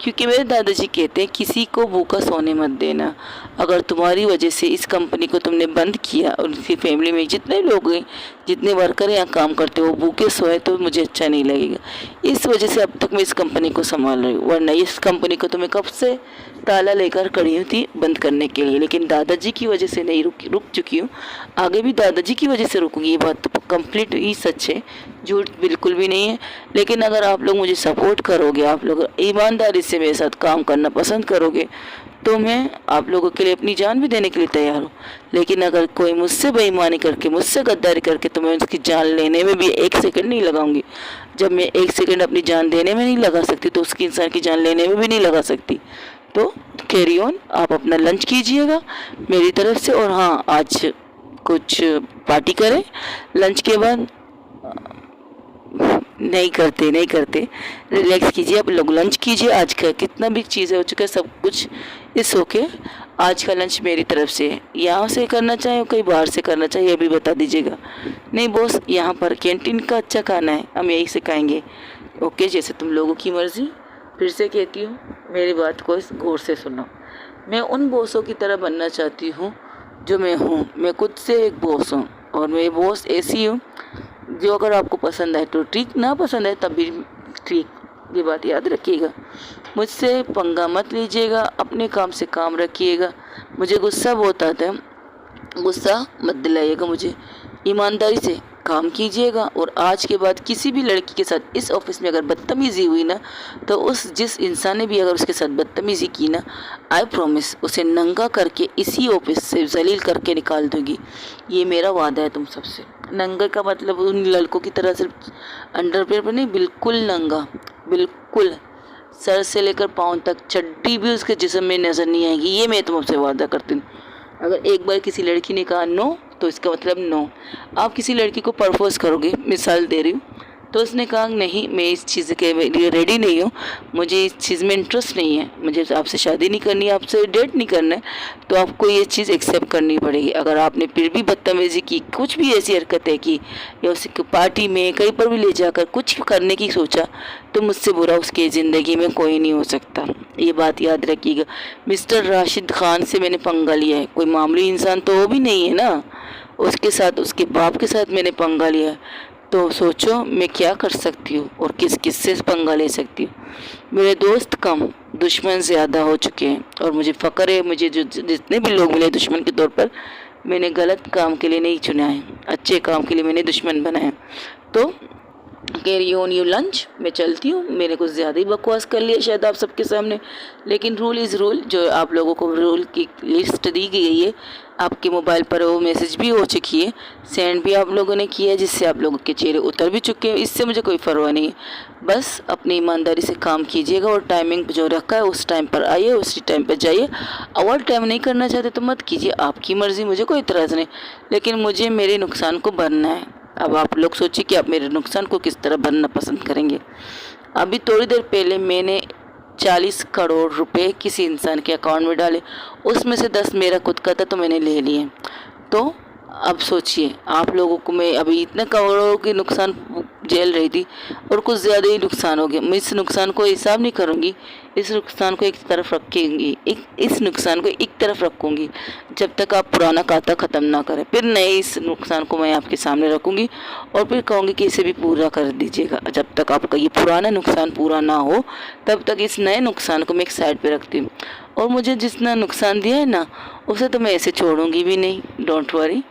क्योंकि मेरे दादाजी कहते हैं किसी को भूखा सोने मत देना। अगर तुम्हारी वजह से इस कंपनी को तुमने बंद किया और इसकी फैमिली में जितने लोग हैं, जितने वर्कर यहाँ काम करते हो, वो भूखे सोए तो मुझे अच्छा नहीं लगेगा। इस वजह से अब तक मैं इस कंपनी को संभाल रही हूँ, वरना इस कंपनी को तो मैं कब से ताला लेकर खड़ी हुई थी बंद करने के लिए, लेकिन दादाजी की वजह से नहीं रुक चुकी हूँ। आगे भी दादाजी की वजह से रुकूंगी। ये बात तो कंप्लीट ही सच है, झूठ बिल्कुल भी नहीं है। लेकिन अगर आप लोग मुझे सपोर्ट करोगे, आप लोग ईमानदारी से मेरे साथ काम करना पसंद करोगे, तो मैं आप लोगों के लिए अपनी जान भी देने के लिए तैयार हूँ। लेकिन अगर कोई मुझसे बेईमानी करके, मुझसे गद्दारी करके, तो मैं उसकी जान लेने में भी 1 सेकंड नहीं लगाऊंगी। जब मैं 1 सेकंड अपनी जान देने में नहीं लगा सकती, तो उसकी इंसान की जान लेने में भी नहीं लगा सकती। तो कैरी ऑन, आप अपना लंच कीजिएगा मेरी तरफ से। और हाँ, आज कुछ पार्टी करें लंच के बाद। नहीं करते, रिलैक्स कीजिए, आप लोग लंच कीजिए। आज का कितना भी चीज़ें हो चुका है, सब कुछ इस ओके। आज का लंच मेरी तरफ से है। यहाँ से करना चाहे कहीं बाहर से करना चाहिए, ये भी बता दीजिएगा। नहीं बॉस, यहाँ पर कैंटीन का अच्छा खाना है, हम यहीं से खाएंगे। ओके, जैसे तुम लोगों की मर्ज़ी। फिर से कहती हूँ, मेरी बात को गौर से सुनो। मैं उन बॉसों की तरह बनना चाहती हूँ जो मैं हूँ। मैं खुद से एक बॉस हूँ, और मैं बॉस ऐसी हूँ जो अगर आपको पसंद आए तो ठीक, ना पसंद आए तब भी ठीक। ये बात याद रखिएगा। मुझसे पंगा मत लीजिएगा, अपने काम से काम रखिएगा। मुझे गुस्सा बहुत आता है, गुस्सा मत दिलाइएगा मुझे। ईमानदारी से काम कीजिएगा। और आज के बाद किसी भी लड़की के साथ इस ऑफिस में अगर बदतमीज़ी हुई ना, तो जिस इंसान ने भी अगर उसके साथ बदतमीज़ी की ना, आई प्रॉमिस उसे नंगा करके इसी ऑफिस से जलील करके निकाल दूंगी। ये मेरा वादा है तुम सबसे। नंगा का मतलब उन लड़कों की तरह सिर्फ अंडरवेयर पर नहीं, बिल्कुल नंगा, बिल्कुल सर से लेकर पाँव तक चड्डी भी उसके जिस्म में नज़र नहीं आएगी। ये मैं तुमसे वादा करती हूँ। अगर एक बार किसी लड़की ने कहा नो, तो इसका मतलब नो। आप किसी लड़की को प्रपोज करोगे, मिसाल दे रही हूँ, तो उसने कहा नहीं, मैं इस चीज़ के लिए रेडी नहीं हूँ, मुझे इस चीज़ में इंटरेस्ट नहीं है, मुझे आपसे शादी नहीं करनी है, आपसे डेट नहीं करना है, तो आपको ये चीज़ एक्सेप्ट करनी पड़ेगी। अगर आपने फिर भी बदतमीज़ी की, कुछ भी ऐसी हरकतें की, या उसकी पार्टी में कहीं पर भी ले जाकर कुछ करने की सोचा, तो मुझसे बुरा उसकी ज़िंदगी में कोई नहीं हो सकता। ये बात याद रखिएगा। मिस्टर राशिद खान से मैंने पंगा लिया है, कोई मामूली इंसान तो वो भी नहीं है ना। उसके साथ, उसके बाप के साथ मैंने पंगा लिया है, तो सोचो मैं क्या कर सकती हूँ और किस किस से पंगा ले सकती हूँ। मेरे दोस्त कम, दुश्मन ज़्यादा हो चुके हैं, और मुझे फ़क्र है, मुझे जो जितने भी लोग मिले दुश्मन के तौर पर, मैंने गलत काम के लिए नहीं चुना है, अच्छे काम के लिए मैंने दुश्मन बनाया। तो कैरी ऑन यू लंच, मैं चलती हूँ। मैंने कुछ ज़्यादा ही बकवास कर लिया शायद आप सबके सामने, लेकिन रूल इज़ रूल। जो आप लोगों को रूल की लिस्ट दी गई है, आपके मोबाइल पर वो मैसेज भी हो चुकी है, सेंड भी आप लोगों ने किया है, जिससे आप लोगों के चेहरे उतर भी चुके हैं। इससे मुझे कोई परवाह नहीं है। बस अपनी ईमानदारी से काम कीजिएगा, और टाइमिंग जो रखा है उस टाइम पर आइए, उसी टाइम पर जाइए। ओवर टाइम नहीं करना चाहते तो मत कीजिए, आपकी मर्ज़ी, मुझे कोई इतराज़ नहीं, लेकिन मुझे मेरे नुकसान को भरना है। अब आप लोग सोचिए कि आप मेरे नुकसान को किस तरह भरना पसंद करेंगे। अभी थोड़ी देर पहले मैंने 40 करोड़ रुपए किसी इंसान के अकाउंट में डाले, उसमें से 10 मेरा खुद का था, तो मैंने ले लिए। तो अब सोचिए आप लोगों को, मैं अभी इतने करोड़ों की नुकसान झेल रही थी, और कुछ ज़्यादा ही नुकसान हो गया। मैं इस नुकसान को हिसाब नहीं करूँगी, इस नुकसान को एक तरफ रखेंगी, इस नुकसान को एक तरफ रखूँगी, जब तक आप पुराना खाता ख़त्म ना करें। फिर नए इस नुकसान को मैं आपके सामने रखूँगी, और फिर कहूँगी कि इसे भी पूरा कर दीजिएगा। जब तक आपका ये पुराना नुकसान पूरा ना हो, तब तक इस नए नुकसान को मैं एक साइड पर रखती हूँ। और मुझे जितना नुकसान दिया है ना, उसे तो मैं ऐसे छोड़ूंगी भी नहीं, डोंट वरी।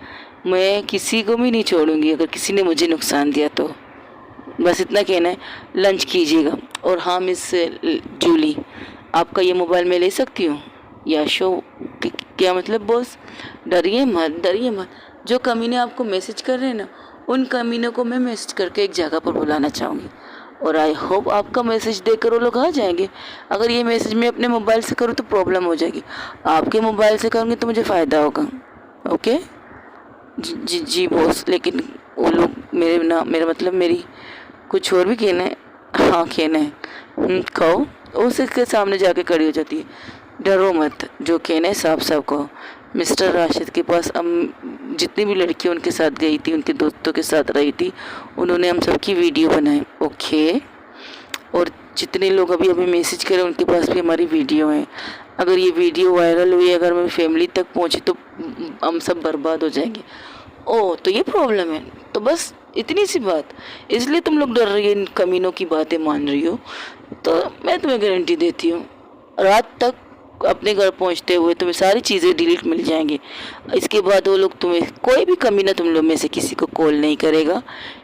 मैं किसी को भी नहीं छोड़ूंगी अगर किसी ने मुझे नुकसान दिया तो। बस इतना कहना है, लंच कीजिएगा। और हाँ मिस जूली, आपका ये मोबाइल मैं ले सकती हूँ? या शो क्या मतलब बॉस? डरिए मत, डरिए मत। जो कमीने आपको मैसेज कर रहे हैं ना, उन कमीनों को मैं मैसेज करके एक जगह पर बुलाना चाहूँगी, और आई होप आपका मैसेज देकर वो लोग आ जाएंगे। अगर ये मैसेज मैं अपने मोबाइल से करूँ तो प्रॉब्लम हो जाएगी, आपके मोबाइल से करूँगी तो मुझे फ़ायदा होगा। ओके जी जी बॉस। लेकिन वो लोग मेरा मतलब मेरी कुछ और भी कहना है। हाँ कहना है, कहो। उसके सामने जाके खड़ी हो जाती है। डरो मत, जो कहना है साफ साफ कहो। मिस्टर राशिद के पास हम जितनी भी लड़कियाँ उनके साथ गई थी, उनके दोस्तों के साथ रही थी, उन्होंने हम सबकी वीडियो बनाई। ओके, और जितने लोग अभी अभी मैसेज करें उनके पास भी हमारी वीडियो है। अगर ये वीडियो वायरल हुई, अगर मेरी फैमिली तक पहुंची तो हम सब बर्बाद हो जाएंगे। ओह, तो ये प्रॉब्लम है। तो बस इतनी सी बात, इसलिए तुम लोग डर रही हो, इन कमीनों की बातें मान रही हो। तो मैं तुम्हें गारंटी देती हूँ, रात तक अपने घर पहुंचते हुए तुम्हें सारी चीज़ें डिलीट मिल जाएंगी। इसके बाद वो लोग तुम्हें, कोई भी कमीना तुम लोग में से किसी को कॉल नहीं करेगा।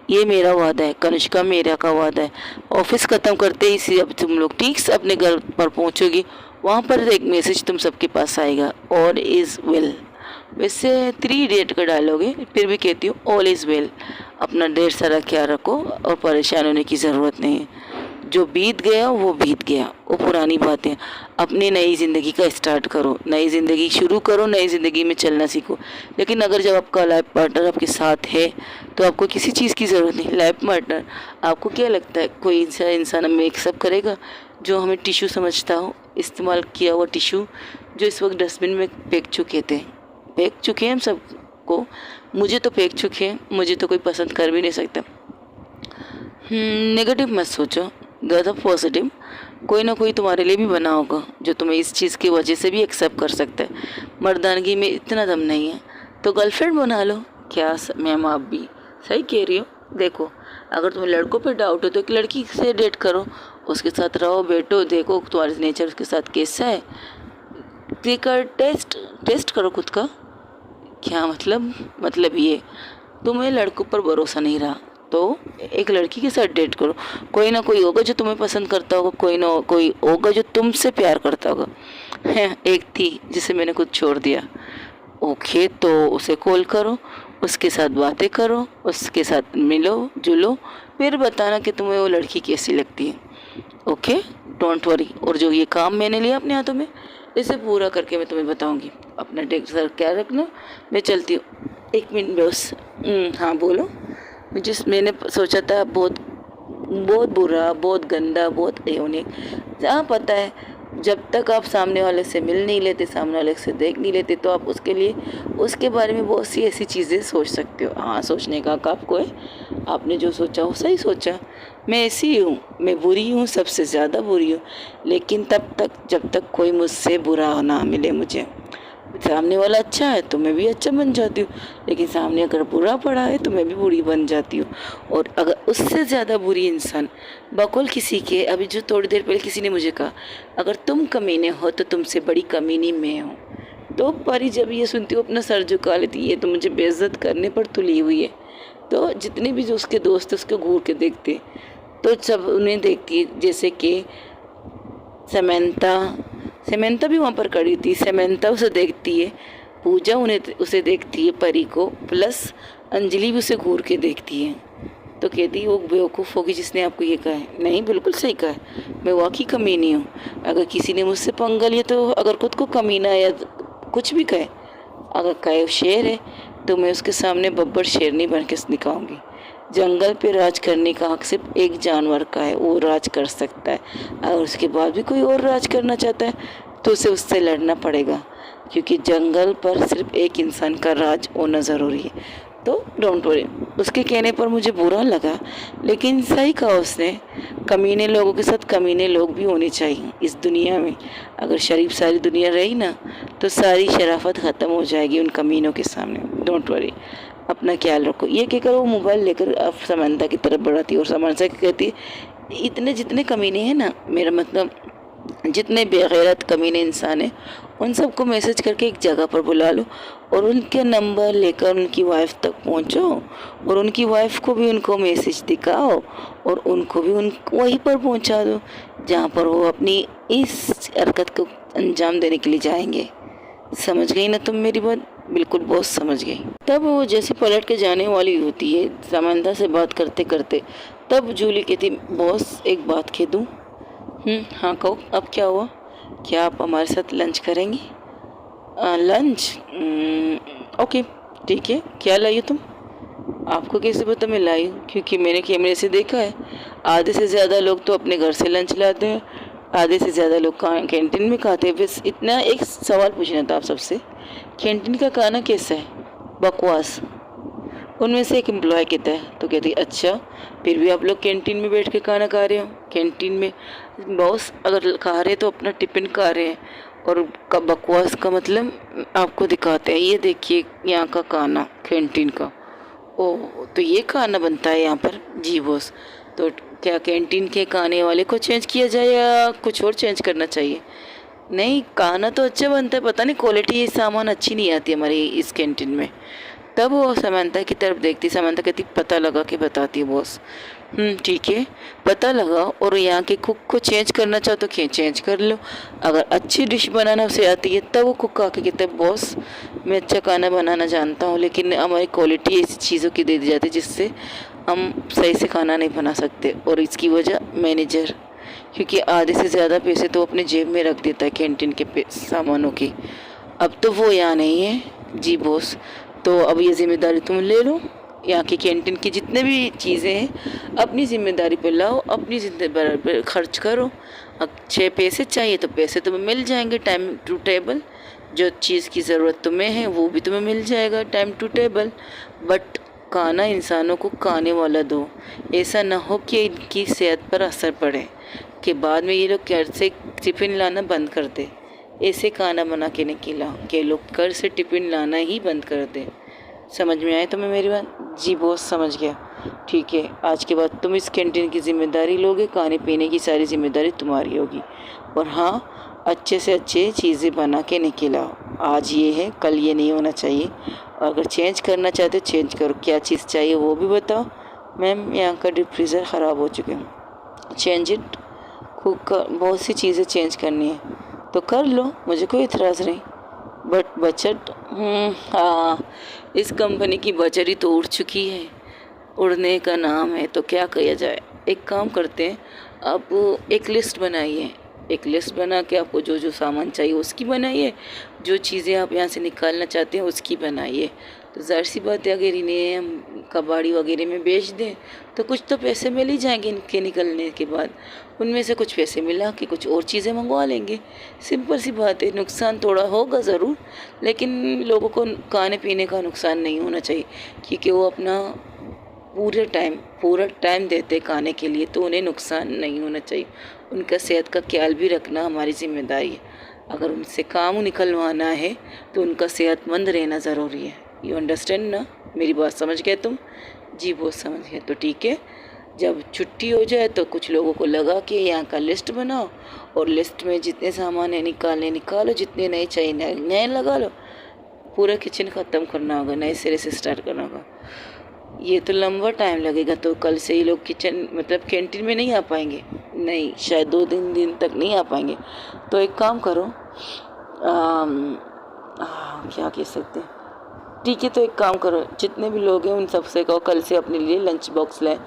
ये मेरा वादा है, कनिष्का मेरा का वादा है। ऑफिस ख़त्म करते ही अब तुम लोग ठीक से अपने घर पर पहुंचोगी, वहाँ पर एक मैसेज तुम सबके पास आएगा, ऑल इज़ वेल। वैसे 3 डेट का डायलॉग है, फिर भी कहती हूँ ऑल इज़ वेल। अपना ढेर सारा ख्याल रखो और परेशान होने की ज़रूरत नहीं है। जो बीत गया वो बीत गया, वो पुरानी बातें। अपनी नई ज़िंदगी का स्टार्ट करो, नई ज़िंदगी शुरू करो, नई ज़िंदगी में चलना सीखो। लेकिन अगर जब आपका लाइफ पार्टनर आपके साथ है तो आपको किसी चीज़ की ज़रूरत नहीं। लाइफ पार्टनर, आपको क्या लगता है कोई इंसान हमें एक्सेप्ट करेगा जो हमें टिश्यू समझता हो, इस्तेमाल किया हुआ टिश्यू जो इस वक्त डस्टबिन में फेंक चुके हैं हम सबको। मुझे तो फेंक चुके हैं, मुझे तो कोई पसंद कर भी नहीं सकता। नेगेटिव मत सोचो, ज़्यादा पॉजिटिव। कोई ना कोई तुम्हारे लिए भी बना होगा जो तुम्हें इस चीज़ की वजह से भी एक्सेप्ट कर सकता है। मर्दानगी में इतना दम नहीं है तो गर्लफ्रेंड बना लो। क्या मैम, आप भी सही कह रही हो। देखो, अगर तुम्हें लड़कों पे डाउट हो तो एक लड़की से डेट करो, उसके साथ रहो, बैठो, देखो तुम्हारा नेचर उसके साथ कैसा है, देकर टेस्ट करो खुद का। क्या मतलब ये, तुम्हें लड़कों पर भरोसा नहीं रहा तो एक लड़की के साथ डेट करो। कोई ना कोई होगा जो तुम्हें पसंद करता होगा, कोई ना कोई होगा जो तुमसे प्यार करता होगा। है, एक थी जिसे मैंने खुद छोड़ दिया। ओके, तो उसे कॉल करो, उसके साथ बातें करो, उसके साथ मिलो जुलो, फिर बताना कि तुम्हें वो लड़की कैसी लगती है। Okay, don't worry. और जो ये काम मैंने लिया अपने हाथों में, इसे पूरा करके मैं तुम्हें बताऊंगी। अपना सर क्या रखना, मैं चलती हूँ। 1 मिनट बस। हाँ बोलो। मैंने सोचा था बहुत बहुत बुरा, बहुत गंदा, बहुत यूनिक। जहाँ पता है जब तक आप सामने वाले से मिल नहीं लेते, सामने वाले से देख नहीं लेते, तो आप उसके बारे में बहुत सी ऐसी चीज़ें सोच सकते हो। हाँ, सोचने का हक आपको है। आपने जो सोचा वो सही सोचा। मैं ऐसी हूँ, मैं बुरी हूँ, सबसे ज़्यादा बुरी हूँ। लेकिन तब तक जब तक कोई मुझसे बुरा ना मिले, मुझे सामने वाला अच्छा है तो मैं भी अच्छा बन जाती हूँ, लेकिन सामने अगर बुरा पड़ा है तो मैं भी बुरी बन जाती हूँ। और अगर उससे ज़्यादा बुरी इंसान बकौल किसी के, अभी जो थोड़ी देर पहले किसी ने मुझे कहा, अगर तुम कमीने हो तो तुमसे बड़ी कमीनी मैं हूँ। तो परी जब ये सुनती हूँ अपना सर झुका लेती है, तो मुझे बेइज्जत करने पर तुली हुई है। तो जितने भी जो उसके दोस्त उसको घूर के देखते, तो जब उन्हें देखती है, जैसे कि सेमेंता भी वहाँ पर खड़ी थी। सेमेंता उसे देखती है, पूजा उसे देखती है, परी को, प्लस अंजलि भी उसे घूर के देखती है। तो कहती है वो बेवकूफ़ होगी जिसने आपको ये कहा है। नहीं, बिल्कुल सही कहा है, मैं वाकई कमीनी हूँ। अगर किसी ने मुझसे पंगा लिया तो अगर खुद को कमीना या कुछ भी कहे, अगर कहे शेर है तो मैं उसके सामने बब्बर शेरनी बन के दिखाऊँगी। जंगल पे राज करने का हक सिर्फ एक जानवर का है, वो राज कर सकता है। अगर उसके बाद भी कोई और राज करना चाहता है तो उसे उससे लड़ना पड़ेगा, क्योंकि जंगल पर सिर्फ एक इंसान का राज होना ज़रूरी है। तो डोंट वरी। उसके कहने पर मुझे बुरा लगा, लेकिन सही कहा उसने। कमीने लोगों के साथ कमीने लोग भी होने चाहिए इस दुनिया में। अगर शरीफ सारी दुनिया रही ना, तो सारी शराफत ख़त्म हो जाएगी उन कमीनों के सामने। डोंट वरी, अपना ख्याल रखो। ये कहकर वो मोबाइल लेकर अब समंता की तरफ बढ़ाती और समंता कहती, इतने जितने कमीने हैं ना, मेरा मतलब जितने बेगैरत कमीने इंसान हैं, उन सबको मैसेज करके एक जगह पर बुला लो और उनके नंबर लेकर उनकी वाइफ तक पहुंचो और उनकी वाइफ को भी उनको मैसेज दिखाओ और उनको भी वहीं पर पहुंचा दो जहाँ पर वो अपनी इस हरकत को अंजाम देने के लिए जाएंगे। समझ गई ना तुम मेरी बात? बिल्कुल बहुत समझ गई। तब वो जैसे पलट के जाने वाली होती है समंता से बात करते करते, तब जूली कहती, बॉस एक बात कह दूँ? हाँ कहो, अब क्या हुआ? क्या आप हमारे साथ लंच करेंगी? लंच? ओके ठीक है। क्या लाई हो तुम? आपको कैसे पता मैं लाई हूँ? क्योंकि मैंने कैमरे से देखा है। आधे से ज़्यादा लोग तो अपने घर से लंच लाते हैं, आधे से ज़्यादा लोग कैंटीन में खाते हैं। बस इतना एक सवाल पूछना था आप सबसे, कैंटीन का खाना कैसा है? बकवास। उनमें से एक एम्प्लॉय कहता है, तो कहती है अच्छा फिर भी आप लोग कैंटीन में बैठ के खाना खा रहे हो। कैंटीन में बॉस अगर खा रहे तो अपना टिफिन खा रहे हैं, और बकवास का मतलब आपको दिखाते हैं, ये देखिए यहाँ का खाना कैंटीन का। ओह तो ये खाना बनता है यहाँ पर? जी बॉस। तो क्या कैंटीन के खाने वाले को चेंज किया जाए या कुछ और चेंज करना चाहिए? नहीं, खाना तो अच्छा बनता है, पता नहीं क्वालिटी सामान अच्छी नहीं आती हमारी इस कैंटीन में। तब वो समंता की तरफ देखती, समंता कहती पता लगा के बताती है बॉस। ठीक है, पता लगा, और यहाँ के कुक को चेंज करना चाहो तो चेंज कर लो। अगर अच्छी डिश बनाना उसे आती है तब वो कुक आके कहते हैं बॉस मैं अच्छा खाना बनाना जानता हूँ, लेकिन हमारी क्वालिटी ऐसी चीज़ों की दे दी जाती है जिससे हम सही से खाना नहीं बना सकते, और इसकी वजह मैनेजर, क्योंकि आधे से ज़्यादा पैसे तो अपने जेब में रख देता है कैंटीन के सामानों की। अब तो वो यहाँ नहीं है। जी बॉस, तो अब ये जिम्मेदारी तुम ले लो, यहाँ की कैंटीन की जितने भी चीज़ें हैं अपनी जिम्मेदारी पे लाओ, अपनी जिम्मेदारी पर खर्च करो। अच्छे पैसे चाहिए तो पैसे तुम्हें मिल जाएंगे टाइम टू टेबल, जो चीज़ की ज़रूरत तुम्हें है वो भी तुम्हें मिल जाएगा टाइम टू टेबल। बट खाना इंसानों को खाने वाला दो, ऐसा ना हो कि इनकी सेहत पर असर पड़े कि बाद में ये लोग घर से टिफ़िन लाना बंद कर दे। ऐसे खाना बना के नहीं खिलाओ कि लोग घर से टिफ़िन लाना ही बंद कर दें। समझ में आए तुम्हें मेरी बात? जी बॉस समझ गया। ठीक है, आज के बाद तुम इस कैंटीन की जिम्मेदारी लोगे, खाने पीने की सारी जिम्मेदारी तुम्हारी होगी। और हाँ, अच्छे से अच्छे चीज़ें बना के नहीं खिलाओ। आज ये है, कल ये नहीं होना चाहिए। अगर चेंज करना चाहते हो चेंज करो, क्या चीज़ चाहिए वो भी बताओ। मैम यहाँ का डीप फ्रीज़र ख़राब हो चुके हैं, चेंज इट। कुक बहुत सी चीज़ें चेंज करनी है तो कर लो, मुझे कोई इतराज़ नहीं। बट बजट, हाँ, इस कंपनी की बजट ही तो उड़ चुकी है। उड़ने का नाम है तो क्या किया जाए। एक काम करते हैं, आप एक लिस्ट बनाइए, एक लिस्ट बना के आपको जो जो सामान चाहिए उसकी बनाइए, जो चीज़ें आप यहाँ से निकालना चाहते हैं उसकी बनाइए। तो ज़ाहिर सी बात है अगर इन्हें हम कबाड़ी वगैरह में बेच दें तो कुछ तो पैसे मिल ही जाएंगे इनके निकलने के बाद। उनमें से कुछ पैसे मिला कि कुछ और चीज़ें मंगवा लेंगे। सिंपल सी बात है, नुकसान थोड़ा होगा ज़रूर, लेकिन लोगों को खाने पीने का नुकसान नहीं होना चाहिए, क्योंकि वो अपना पूरा टाइम देते खाने के लिए, तो उन्हें नुकसान नहीं होना चाहिए। उनका सेहत का ख्याल भी रखना हमारी जिम्मेदारी है। अगर उनसे काम निकलवाना है तो उनका सेहतमंद रहना ज़रूरी है। यू अंडरस्टैंड ना? मेरी बात समझ गए तुम? जी बहुत समझ गए। तो ठीक है, जब छुट्टी हो जाए तो कुछ लोगों को लगा कि यहाँ का लिस्ट बनाओ, और लिस्ट में जितने सामान है निकालो, जितने नए चाहिए नए लगा लो। पूरा किचन ख़त्म करना होगा, नए सिरे से स्टार्ट करना होगा। ये तो लंबा टाइम लगेगा, तो कल से ही लोग किचन मतलब कैंटीन में नहीं आ पाएंगे। नहीं, शायद 2 दिन तक नहीं आ पाएंगे। तो एक काम करो, क्या कह सकते हैं, ठीक है, तो एक काम करो, जितने भी लोग हैं उन सबसे कहो कल से अपने लिए लंच बॉक्स लें,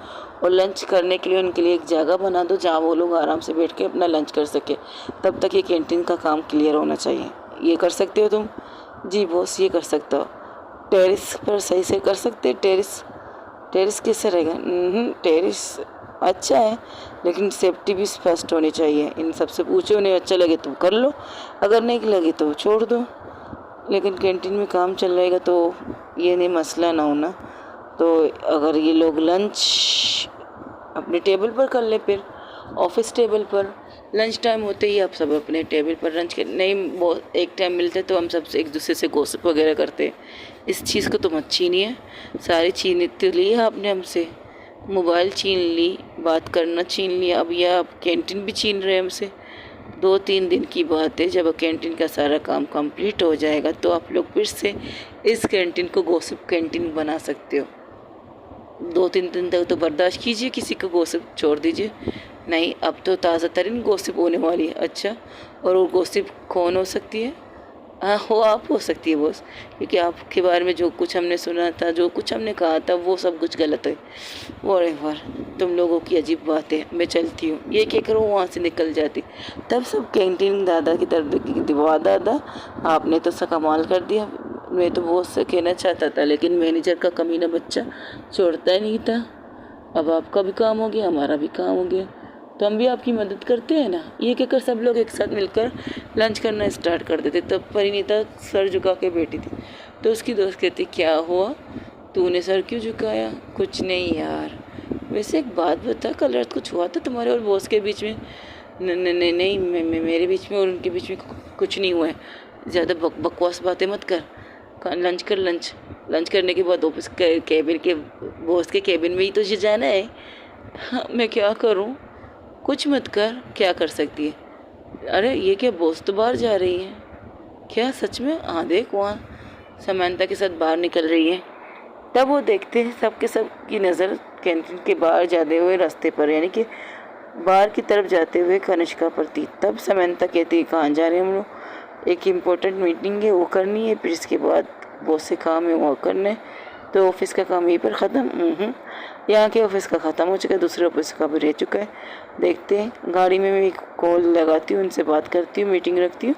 और लंच करने के लिए उनके लिए एक जगह बना दो जहाँ वो लोग आराम से बैठ के अपना लंच कर सके। तब तक ये कैंटीन का काम क्लियर होना चाहिए। ये कर सकते हो तुम? जी बॉस, ये कर सकते हो। टेरिस पर सही से कर सकते हैं? टेरिस कैसे रहेगा? टेरिस अच्छा है, लेकिन सेफ्टी भी फर्स्ट होनी चाहिए। इन सबसे पूछो, उन्हें अच्छा लगे तो कर लो, अगर नहीं लगे तो छोड़ दो। लेकिन कैंटीन में काम चल रहेगा तो ये नहीं मसला ना होना। तो अगर ये लोग लंच अपने टेबल पर कर ले, फिर ऑफिस टेबल पर लंच टाइम होते ही आप सब अपने टेबल पर लंच कर, नहीं वो एक टाइम मिलते तो हम सब एक दूसरे से गॉसिप वगैरह करते। इस चीज़ को तुम अच्छी नहीं है, सारी छीन तो ली आपने हमसे, मोबाइल छीन ली, बात करना छीन लिया, अब यह आप कैंटीन भी छीन रहे हमसे। 2-3 दिन की बात है, जब कैंटीन का सारा काम कंप्लीट हो जाएगा तो आप लोग फिर से इस कैंटीन को गॉसिप कैंटीन बना सकते हो। 2-3 दिन तक तो बर्दाश्त कीजिए, किसी को गॉसिप छोड़ दीजिए। नहीं, अब तो ताज़ा तरीन गॉसिप होने वाली है। अच्छा, और वो गॉसिप कौन हो सकती है? हाँ, हो आप हो सकती है बॉस, क्योंकि आपके बारे में जो कुछ हमने सुना था, जो कुछ हमने कहा था, वो सब कुछ गलत है। वॉरेवर, तुम लोगों की अजीब बात है, मैं चलती हूँ। ये क्या करूँ, वहाँ से निकल जाती। तब सब कैंटीन दादा की तरफ देखी, वाह दादा आपने तो सा कमाल कर दिया। मैं तो बहुत से कहना चाहता था, लेकिन मैनेजर का कमीना बच्चा छोड़ता ही नहीं था। अब आपका भी काम हो गया, हमारा भी काम हो गया, तो हम भी आपकी मदद करते हैं ना। ये कहकर सब लोग एक साथ मिलकर लंच करना स्टार्ट कर देते। तब परिणीता सर झुका के बैठी थी, तो उसकी दोस्त कहती क्या हुआ? तूने सर क्यों झुकाया? कुछ नहीं यार। वैसे एक बात बता, कल रात कुछ हुआ था तुम्हारे और बॉस के बीच में? नहीं, मेरे बीच में और उनके बीच में कुछ नहीं हुआ है। ज़्यादा बकवास बातें मत कर। लंच कर, लंच करने के बाद ऑफिस कैबिन के बॉस के कैबिन में ही तुझे जाना है। हाँ, मैं क्या करूँ? कुछ मत कर, क्या कर सकती है? अरे ये क्या, बॉस तो बाहर जा रही है क्या? सच में? हाँ देख, वहाँ समंता के साथ बाहर निकल रही है। तब वो देखते हैं सबके सब की नज़र कैंटीन के बाहर जाते हुए रास्ते पर, यानी कि बाहर की तरफ जाते हुए कनिष्का पर थी। तब समंता कहती है, कहाँ जा रहे हैं हम लोग? एक इम्पोर्टेंट मीटिंग है, वो करनी है, फिर इसके बाद बहुत से काम है वो करने। तो ऑफिस का काम यहीं पर ख़त्म? यहाँ के ऑफिस का ख़त्म हो चुका है, दूसरे ऑफिस का भी रह चुका है। देखते हैं, गाड़ी में मैं कॉल लगाती हूँ, उनसे बात करती हूँ, मीटिंग रखती हूँ,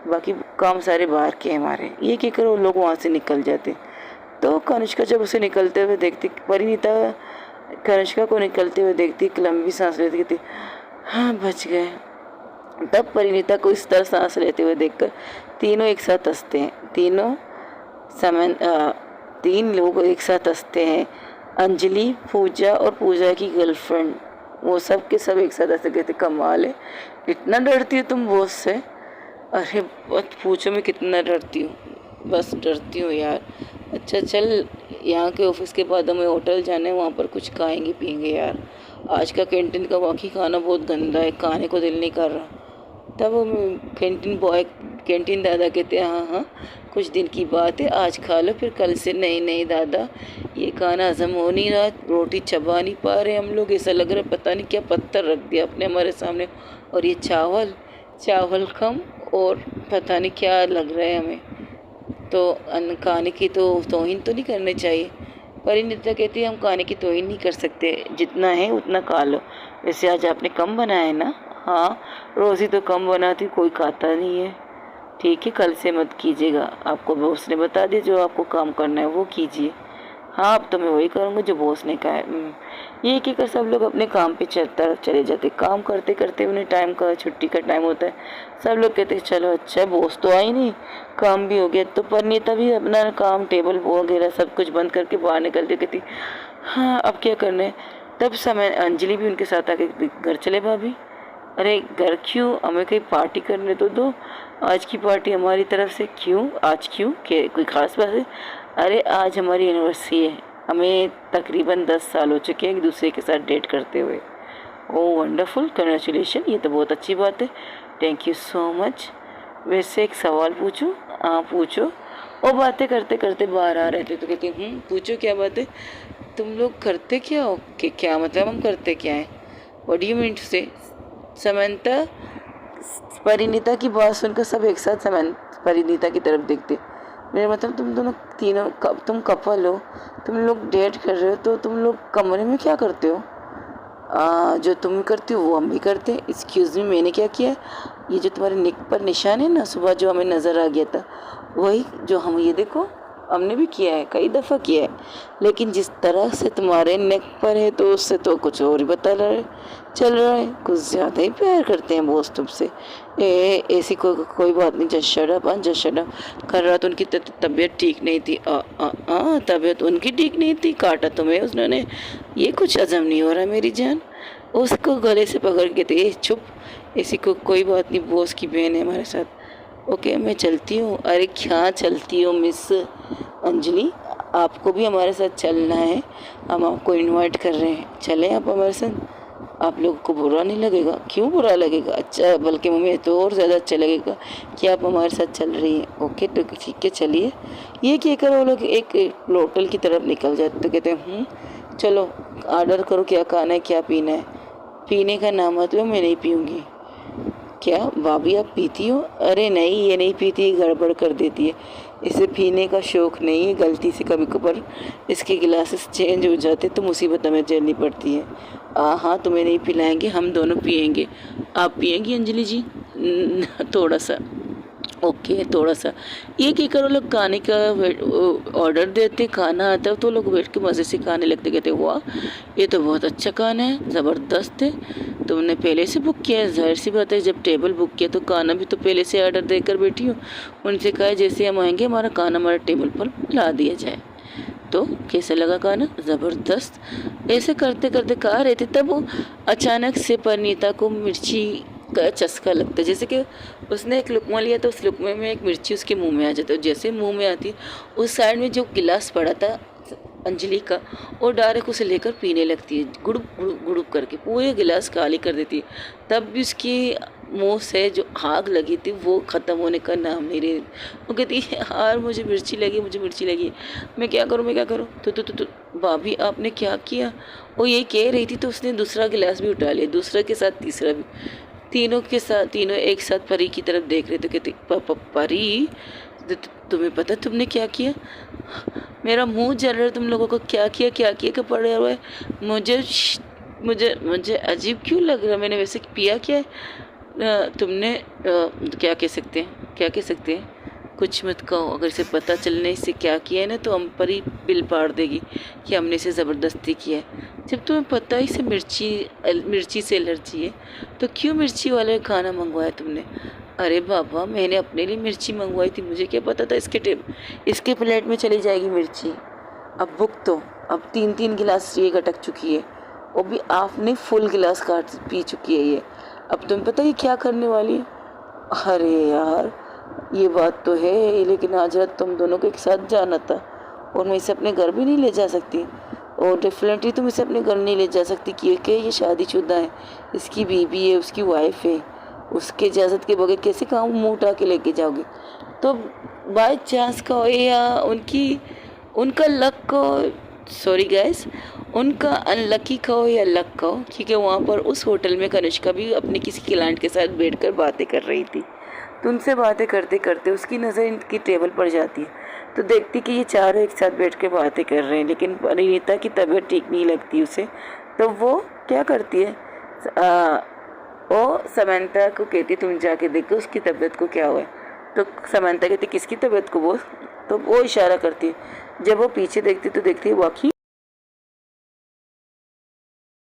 बाकी काम सारे बाहर के हैं हमारे। ये कहकर वो लोग वहाँ से निकल जाते। तो कनिष्का जब उसे निकलते हुए देखती, परिणीता कनिष्का को निकलते हुए देखती, एक लंबी सांस लेती, कहती हाँ बच गए। तब परिणीता को इस तरह सांस लेते हुए देखकर तीनों एक साथ हंसते हैं। तीन लोग एक साथ हंसते हैं। अंजलि, पूजा और पूजा की गर्लफ्रेंड, वो सब के सब एक साथ ऐसे कहते, कमाल है, इतना डरती हो तुम बॉस से? अरे मत पूछो मैं कितना डरती हूँ, बस डरती हूँ यार। अच्छा चल, यहाँ के ऑफिस के बाद हमें होटल जाना है, वहाँ पर कुछ खाएंगे पियेंगे यार। आज का कैंटीन का बाकी खाना बहुत गंदा है, खाने को दिल नहीं कर रहा। तब वो कैंटीन दादा कहते हैं, हाँ कुछ दिन की बात है, आज खा लो फिर कल से। नहीं दादा, ये खाना हजम हो नहीं रहा, रोटी चबा नहीं पा रहे हम लोग, ऐसा लग रहा है पता नहीं क्या पत्थर रख दिया अपने हमारे सामने। और ये चावल कम और पता नहीं क्या लग रहा है हमें। तो खाने की तो तौहीन तो नहीं करनी चाहिए। परिणीता कहती है, हम खाने की तौहीन नहीं कर सकते, जितना है उतना खा लो। वैसे आज आपने कम बनाया है ना? हाँ, रोज़ ही तो कम बनाती, कोई खाता नहीं है। ठीक है, कल से मत कीजिएगा, आपको बॉस ने बता दिया जो आपको काम करना है वो कीजिए। हाँ, अब तो मैं वही करूँगा जो बॉस ने कहा है। ये कहकर सब लोग अपने काम पे चले जाते। काम करते करते उन्हें टाइम का, छुट्टी का टाइम होता है। सब लोग कहते हैं चलो अच्छा बॉस तो आई नहीं, काम भी हो गया। तो परिणीता भी अपना काम, टेबल वगैरह सब कुछ बंद करके बाहर निकलती, कहती हाँ अब क्या करना है। तब समय अंजलि भी उनके साथ आके, घर चले भाभी? अरे घर क्यों, हमें कहीं पार्टी करने तो दो, आज की पार्टी हमारी तरफ से। क्यों आज, क्यों कोई ख़ास बात है? अरे आज हमारी एनिवर्सरी है, हमें तकरीबन 10 साल हो चुके हैं एक दूसरे के साथ डेट करते हुए। ओह वंडरफुल, कंग्रेचुलेशन, ये तो बहुत अच्छी बात है, थैंक यू सो मच। वैसे एक सवाल पूछूं? हाँ पूछो। वो बातें करते करते बाहर आ रहे थे तो कहती पूछो क्या बात है? तुम लोग करते क्या हो? क्या मतलब हम करते क्या हैं? What do you mean to say? Samantha, Parineeta की बात सुनकर सब एक साथ परिणीता की तरफ देखते। मेरा मतलब तुम दोनों तीनों तुम कपल हो, तुम लोग डेट कर रहे हो, तो तुम लोग कमरे में क्या करते हो? जो तुम करती हो वो हम भी करते हैं। एक्सक्यूज़ मी, मैंने क्या किया? ये जो तुम्हारे नेक पर निशान है ना, सुबह जो हमें नज़र आ गया था, वही जो हम, ये देखो हमने भी किया है, कई दफ़ा किया है। लेकिन जिस तरह से तुम्हारे नेक पर है तो उससे तो कुछ और ही चल रहा है, कुछ ज़्यादा ही प्यार करते हैं बॉस तुमसे। ऐसी कोई बात नहीं, जस्ट शट अप। कर रहा तो उनकी तबीयत ठीक नहीं थी। तबीयत उनकी ठीक नहीं थी, काटा तुम्हें उसने, ये कुछ हजम नहीं हो रहा मेरी जान। उसको गले से पकड़ के थे, चुप, ऐसी कोई बात नहीं, बॉस की बहन है हमारे साथ। ओके मैं चलती हूँ। अरे क्या चलती हो मिस अंजलि, आपको भी हमारे साथ चलना है, हम आपको इनवाइट कर रहे हैं, चलें आप हमारे साथ। आप लोगों को बुरा नहीं लगेगा? क्यों बुरा लगेगा, अच्छा, बल्कि मम्मी तो और ज़्यादा अच्छा लगेगा कि आप हमारे साथ चल रही हैं। ओके तो ठीक है चलिए। ये कहकर वो लोग एक होटल की तरफ निकल जाते। तो कहते हैं चलो ऑर्डर करो, क्या खाना है क्या पीना है। पीने का नाम मत लो, मैं नहीं पीऊँगी। क्या भाभी आप पीती हो? अरे नहीं, ये नहीं पीती, गड़बड़ कर देती है, इसे पीने का शौक़ नहीं है, गलती से कभी कभार इसके गिलासेस चेंज हो जाते तो मुसीबत हमें झेलनी पड़ती है। हाँ तुम्हें नहीं पिलाएंगे, हम दोनों पिएंगे। आप पिएंगी अंजलि जी? थोड़ा सा। ओके थोड़ा सा। ये क्या करो, लोग खाने का ऑर्डर देते, खाना आता है तो लोग बैठ के मज़े से खाने लगते, कहते वाह ये तो बहुत अच्छा खाना है, ज़बरदस्त है। तुमने पहले से बुक किया है? जाहिर सी बात है, जब टेबल बुक किया तो खाना भी तो पहले से ऑर्डर देकर बैठी हूँ। उनसे कहा जैसे हम आएंगे हमारा खाना हमारे टेबल पर ला दिया जाए। तो कैसा लगा गाना? ज़बरदस्त। ऐसे करते करते गा रहे थे, तब वो अचानक से परिणीता को मिर्ची का चस्का लगता है। जैसे कि उसने एक लुकमा लिया तो उस लुकमे में एक मिर्ची उसके मुंह में आ जाती है, और जैसे मुंह में आती है उस साइड में जो गिलास पड़ा था अंजलि का, वो डायरेक्ट उसे लेकर पीने लगती है, गुड़ुप गुड़ुप गुड़ुप करके पूरे गिलास खाली कर देती है। तब भी उसकी मुंह से जो आग लगी थी वो ख़त्म होने का नाम नहीं रही। वो कहती है यार मुझे मिर्ची लगी, मुझे मिर्ची लगी, मैं क्या करूँ, मैं क्या करूँ? तो भाभी आपने क्या किया? वो यही कह रही थी तो उसने दूसरा गिलास भी उठा लिया, दूसरा के साथ तीसरा भी, तीनों के साथ, तीनों एक साथ परी की तरफ देख रहे थे। कहते परी, तुम्हें पता तुमने क्या किया? मेरा मुंह जल रहा है, तुम लोगों को क्या किया, क्या किया कि पड़े हुए? मुझे मुझे मुझे अजीब क्यों लग रहा है? मैंने वैसे किया क्या है? तुमने क्या कह सकते हैं, क्या कह सकते हैं? कुछ मत कहो, अगर इसे पता चलने से क्या किया है ना तो हम पर ही बिल पाड़ देगी कि हमने इसे ज़बरदस्ती किया है। जब तुम्हें पता ही इसे मिर्ची से एलर्जी है तो क्यों मिर्ची वाले खाना मंगवाया तुमने? अरे बाबा मैंने अपने लिए मिर्ची मंगवाई थी, मुझे क्या पता था इसके प्लेट में चली जाएगी मिर्ची। अब भुक तो, अब 3-3 गिलास ये गटक चुकी है, वो भी आपने फुल गिलास काट पी चुकी है ये। अब तुम्हें पता है क्या करने वाली है? अरे यार ये बात तो है, लेकिन आज रात तुम दोनों को एक साथ जाना था और मैं इसे अपने घर भी नहीं ले जा सकती, और डेफिनेटली तुम इसे अपने घर नहीं ले जा सकती क्योंकि ये शादीशुदा है, इसकी बीवी है, उसकी वाइफ है, उसके इजाज़त के बगैर कैसे काम मुँह उठा के लेके जाओगे? तो बाय चांस का हो या उनका लक को, सॉरी गाइस, उनका अनलकी का हो या लक का हो, क्योंकि वहाँ पर उस होटल में कनिष्का भी अपने किसी क्लाइंट के साथ बैठकर बातें कर रही थी। तो उनसे बातें करते करते उसकी नज़र इनकी टेबल पर जाती है, तो देखती कि ये चारों एक साथ बैठ के बातें कर रहे हैं, लेकिन परिणीता की तबीयत ठीक नहीं लगती उसे। तो वो क्या करती है, वो समंता को कहती तुम जाके देखो उसकी तबीयत को क्या हुआ है। तो समंता कहती किसकी तबीयत को? वो तो वो इशारा करती है। जब वो पीछे देखती तो देखती है वाकई